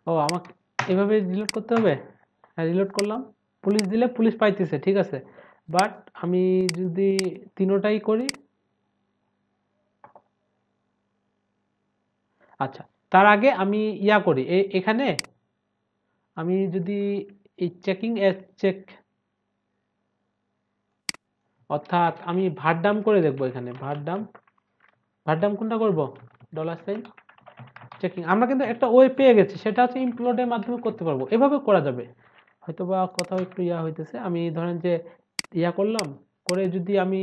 ও আমাকে এভাবে রিলোড করতে হবে। হ্যাঁ রিলোড করলাম, পুলিশ দিলে পুলিশ পাইতেছে, ঠিক আছে। বাট আমি যদি তিনোটাই করি, আচ্ছা তার আগে আমি ইয়া করি এখানে আমি যদি এই চেকিং এজ চেক, অর্থাৎ আমি ভারডাম করে দেখবো, এখানে ভারডাম, ভারডাম কোনটা করব? Dollar sign checking. আমরা কিন্তু একটা ওয়ে পেয়ে গেছি, সেটা হচ্ছে ইমপ্লোডের মাধ্যমে করতে পারবো, এভাবে করা যাবে। হয়তোবা কোথাও একটু ইয়া হইতেছে, আমি ধরেন যে ইয়া করলাম, করে যদি আমি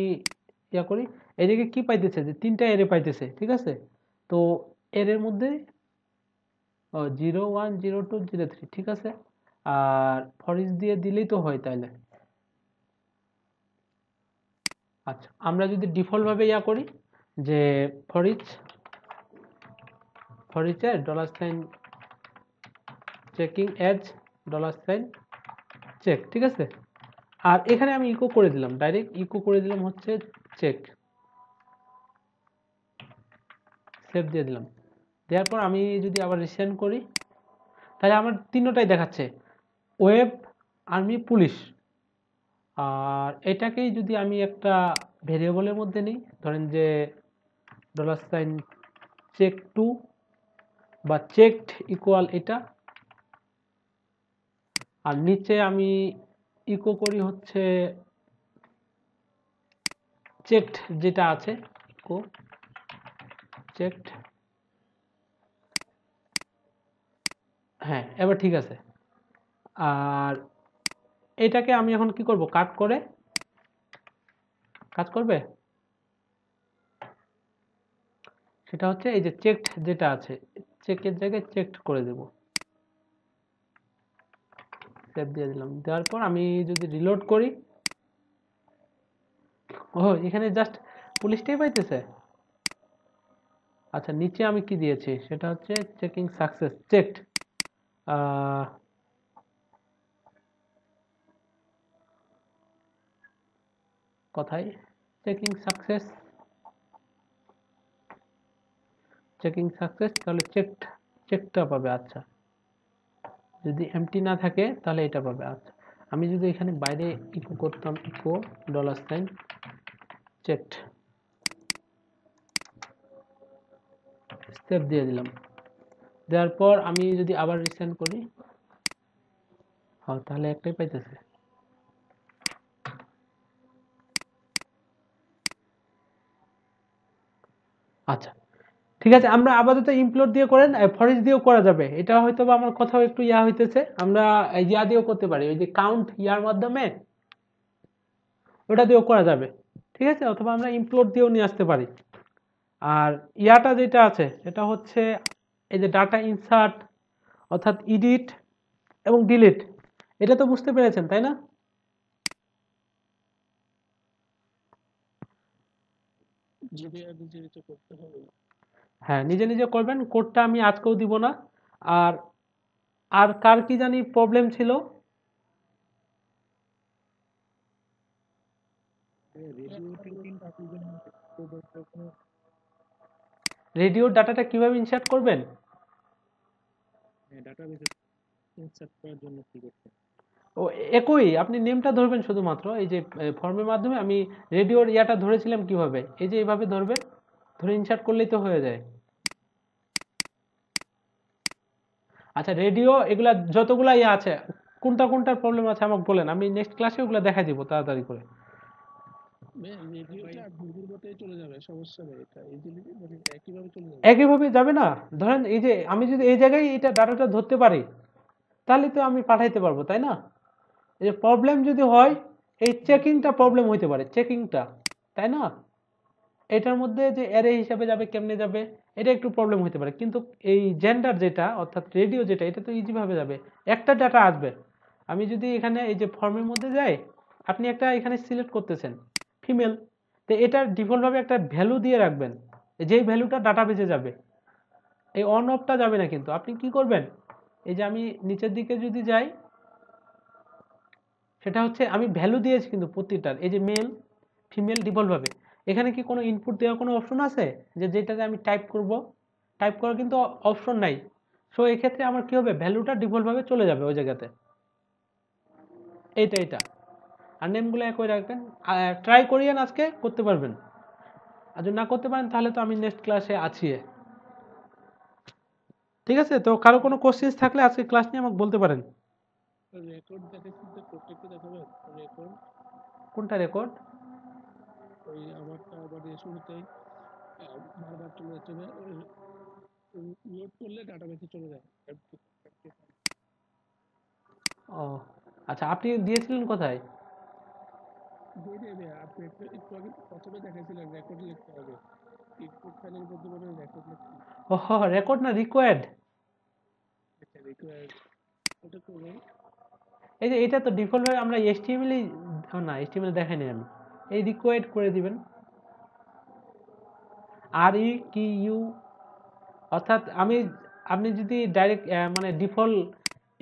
ইয়া করি, এদিকে কি পাইতেছে যে তিনটা এরে পাইতেছে, ঠিক আছে? তো এর মধ্যে 0 1 0 2 0 3, ঠিক আছে। আর ফর ইচ দিয়ে দিলেই তো হয় তাইলে। আচ্ছা আমরা যদি ডিফল্ট ভাবে ইয়া করি যে ফর ইচ, ফর ইচের dollar sign checking as dollar sign check, ঠিক আছে। আর এখানে আমি ইকো করে দিলাম, ডাইরেক্ট ইকো করে দিলাম হচ্ছে চেক, সেভ দিয়ে দিলাম। দেওয়ার পর আমি যদি আবার রিসেন্ড করি, তাহলে আমার তিনটাই দেখাচ্ছে, ওয়েব, আর্মি, পুলিশ। আর এটাকেই যদি আমি একটা ভেরিয়েবলের মধ্যে নিই, ধরেন যে ডলার সাইন চেক টু বা চেকড ইকুয়াল এটা, আর নিচে আমি ইকো করি হচ্ছে চেকড যেটা আছে, ইকো চেকড, হ্যাঁ এবার ঠিক আছে। আর এটাকে আমি এখন কি করব, কাট করে, কাজ করবে, সেটা হচ্ছে এই যে চেকড যেটা আছে, চেকের জায়গায় চেকড করে দেব, সেভ দিয়ে দিলাম। দেওয়ার পর আমি যদি রিলোড করি, ও এখানে জাস্ট পুলিশটাই পাইতেছে। আচ্ছা নিচে আমি কি দিয়েছি সেটা হচ্ছে চেকিং সাকসেস চেকড, কোথায় চেকিং সাকসেস, তাহলে চেকটা পাবে। আচ্ছা যদি এমটি না থাকে তাহলে এটা পাবে। আচ্ছা আমি যদি এখানে বাইরে ইকো করতাম, ইকো $, চেকড, স্টেপ দিয়ে দিলাম। দেওয়ার পর আমি যদি আবার রিসেন্ড করি, হ্যাঁ তাহলে একটাই পাইতেছে। আচ্ছা ঠিক আছে, আমরা আপাতত ইমপ্লোড দিয়ে করেন, ফরেস্ট দিয়েও করা যাবে। এটা হয়তো বা আমার কোথাও একটু ইয়া হইতেছে, আমরা ইয়া দিয়েও করতে পারি, ওই যে কাউন্ট ইয়ার মাধ্যমে ওটা দিয়েও করা যাবে, ঠিক আছে। অথবা আমরা ইমপ্লোড দিয়েও নিয়ে আসতে পারি। আর ইয়াটা যেটা আছে সেটা হচ্ছে এই যে ডাটা ইনসার্ট অর্থাৎ এডিট এবং ডিলিট, এটা তো বুঝতে পেরেছেন তাই না? যদি আর নিজে নিজে করতে হবে। হ্যাঁ নিজে নিজে করবেন, কোডটা আমি আজকেও দিব না। আর আর কার কি জানি প্রবলেম ছিল, রেডিওর ডাটাটা কিভাবে ইনসার্ট করবেন? ডাটাবেসে ইনসার্ট করার জন্য কি করতে হবে? ও একই, আপনি নেমটা ধরবেন শুধুমাত্র, এই যে ফর্মের মাধ্যমে আমি রেডিওর ইয়াটা ধরেছিলাম কিভাবে, এই যে এইভাবে ধরবেন, ধরে ইনসার্ট করলেই তো হয়ে যায়। আচ্ছা রেডিও এগুলা যতগুলা ইয়ে আছে, কোনটার প্রবলেম আছে আমাকে বলেন, আমি নেক্সট ক্লাসে ওগুলা দেখাই দিব তাড়াতাড়ি করে। রেডিওটা ঘুঘুর মতোই চলে যাবে, সমস্যা নেই, এটা ইজিলি মানে একইভাবে চলে যাবে। একইভাবে যাবে না, ধরেন এই যে আমি যদি এই জায়গায় এটা ডাটাটা ধরতে পারি তাহলে তো আমি পাঠাইতে পারবো তাই না? এই যে প্রবলেম যদি হয়, এই চেকিংটা প্রবলেম হইতে পারে, চেকিংটা, তাই না? এটার মধ্যে যে অ্যারে হিসাবে যাবে কেমনে যাবে, এটা একটু প্রবলেম হতে পারে। কিন্তু এই জেন্ডার যেটা অর্থাৎ রেডিও যেটা, এটা তো ইজি ভাবে যাবে, একটা ডাটা আসবে। আমি যদি এখানে এই যে ফর্মের মধ্যে যাই, আপনি একটা এখানে সিলেক্ট করতেছেন ফিমেল, তো এটার ডিফল্ট ভাবে একটা ভ্যালু দিয়ে রাখবেন, যেই ভ্যালুটা ডাটা বেজে যাবে, এই অন অফটা যাবে না। কিন্তু আপনি কি করবেন, এই যে আমি নিচের দিকে যদি যাই, সেটা হচ্ছে আমি ভ্যালু দিয়েছি কিন্তু প্রতিটার, এই যে মেল ফিমেল ডিফল্ট ভাবে। এখানে কি কোনো ইনপুট দেওয়ার কোনো অপশন আছে যে যেটাতে আমি টাইপ করব? টাইপ করার কিন্তু অপশন নাই। সো এক্ষেত্রে আমার কি হবে, ভ্যালুটা ডিফল্ট ভাবে চলে যাবে ওই জায়গাতে, এইটা। আর নেমগুলো একই রাখবেন, ট্রাই করিয়েন, আজকে করতে পারবেন। আর যদি না করতে পারেন তাহলে তো আমি নেক্সট ক্লাসে আছি। ঠিক আছে, তো কারো কোনো কোশ্চেন্স থাকলে আজকে ক্লাস নিয়ে আমাকে বলতে পারেন। রেকর্ড দেখাচ্ছি, তো কোডটা একটু দেখাবেন? রেকর্ড কোনটা রেকর্ড? ওই আমারটা মানে শুরুতেই বারবার চলে যাচ্ছে, লোড করলে ডাটাবেসে চলে যায়। ও আচ্ছা, আপনি দিয়েছিলেন কোথায়? আপনি একটু আগে প্রথমে দেখাইছিলেন রেকর্ড লিখতে হবে, ইনপুট ফাইলের মধ্যে মনে হয় রেকর্ড লিখতে হবে। ও রেকর্ড না, রিকোয়ার্ড। আচ্ছা রিকোয়ার্ড, ওটা করবেন। এই যে এটা তো ডিফল্ট ভাবে আমরা HTML না, HTML দেখাইনি আমি, এই রিকোয়ার্ড করে দিবেন, REQU, অর্থাৎ আপনি যদি ডাইরেক্ট মানে ডিফল্ট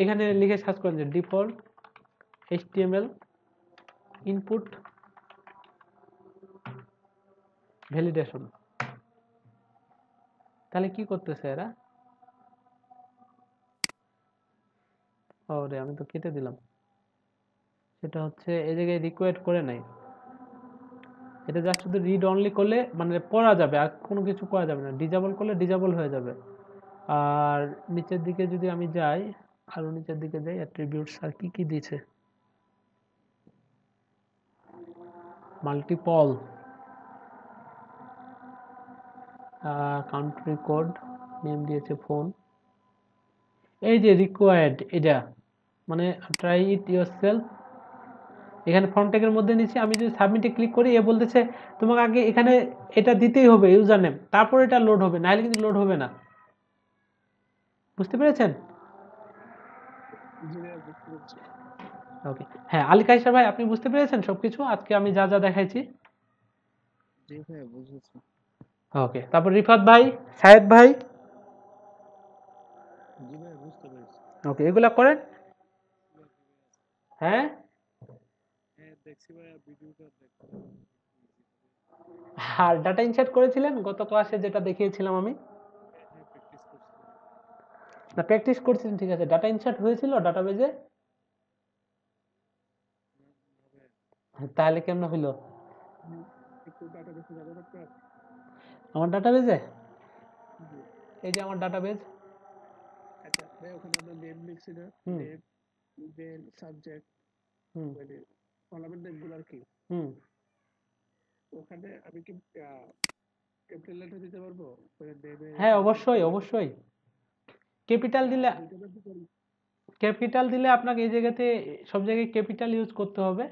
এখানে লিখে সার্চ করেন যে ডিফল্ট HTML ইনপুট ভ্যালিডেশন, তাহলে কি করতেছে এরা? ওরে আমি তো কেটে দিলাম, সেটা হচ্ছে এই জায়গায় রিকোয়ার্ড করে নাই, এটা জাস্ট শুধু রিড অনলি করলে মানে পড়া যাবে, আর কোনো কিছু করা যাবে না, ডিজেবল করলে ডিজেবল হয়ে যাবে। আর নিচের দিকে যদি আমি যাই, আরো নিচের দিকে যাই, অ্যাট্রিবিউটস আর কি কি দিয়েছে, মাল্টিপল, কান্ট্রি কোড, নেম দিয়েছে ফোন, এই যে রিকোয়ার্ড, এটা মানে ট্রাই ইট ইয়োরসেলফ, এখানে ফ্রন্ট ট্যাগের মধ্যে নিচে আমি যদি সাবমিটে ক্লিক করি, এ বলতেছে তোমাকে আগে এখানে এটা দিতেই হবে ইউজার নেম, তারপর এটা লোড হবে, নাহলে কিন্তু লোড হবে না। বুঝতে পেরেছেন? জি ভাইয়া বুঝতে পারছি। ওকে, হ্যাঁ আলী কায়সার ভাই, আপনি বুঝতে পেরেছেন সবকিছু আজকে আমি যা যা দেখাইছি? জি ভাইয়া বুঝেছি। ওকে, তারপর রিফাত ভাই, সায়েদ ভাই, জি ভাইয়া বুঝতে পেরেছি। ওকে এগুলা করেন। হ্যাঁ হ্যাঁ দেখছি ভাইয়া, ভিডিওটা দেখতে আর ডাটা ইনসার্ট করেছিলেন গত ক্লাসে যেটা দেখিয়েছিলাম আমি? হ্যাঁ প্র্যাকটিস করছিলাম। না প্র্যাকটিস করছিলেন, ঠিক আছে, ডাটা ইনসার্ট হয়েছিল ডাটাবেজে? না ভাইয়া, তাহলে কেমন হইলো হুম, একটু ডাটা দেখে যাবেন আপনার? আমার ডাটাবেজে? জি। এই যে আমার ডাটাবেজ। আচ্ছা ভাই, ওখানে আমরা নেম লিখছি না, হুম নেম, দেন সাবজেক্ট, হুম মানে কলামের নেমগুলো আর কি। হুম ওখানে আমি কি ক্যাপিটাল লেটার দিতে পারবো? মানে নেমে হ্যাঁ অবশ্যই ক্যাপিটাল লেটার অবশ্যই, ক্যাপিটাল দিলে, দুইটা না দিতে পারবো? ক্যাপিটাল দিলে আপনাকে এই জায়গাতে সব জায়গায় ক্যাপিটাল ইউজ করতে হবে।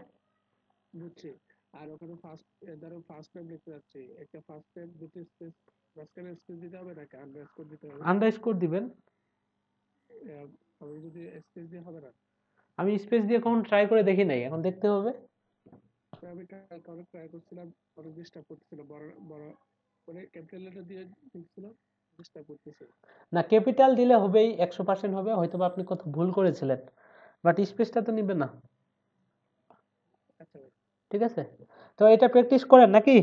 বুঝছি। আর ওখানে ফার্স্ট, ধরো ফার্স্ট নেম লিখতে যাচ্ছি, একটা ফার্স্ট নেম দুটো স্পেস, মাঝখানে স্পেস দিতে হবে নাকি আন্ডারস্কোর দিতে হবে? আন্ডারস্কোর দিবেন। আমি যদি স্পেস দিয়ে হবে না? আমি স্পেস দিয়ে কখন ট্রাই করে দেখি নাই, এখন দেখতে হবে। তো আমি কালকে অনেক ট্রাই করছিলাম, অনেক ডিস্টার্ব করতেছিল, বড় বড় মানে ক্যাপিটাল লেটার দিয়ে লিখছিল, ডিস্টার্ব করতেছে। না ক্যাপিটাল দিলে হবেই, 100% হবে, হয়তো বা আপনি কত ভুল করেছিলেন, বাট স্পেসটা তো নিবে না। আচ্ছা ভাই। ঠিক আছে, তো এটা প্র্যাকটিস করেন নাকি?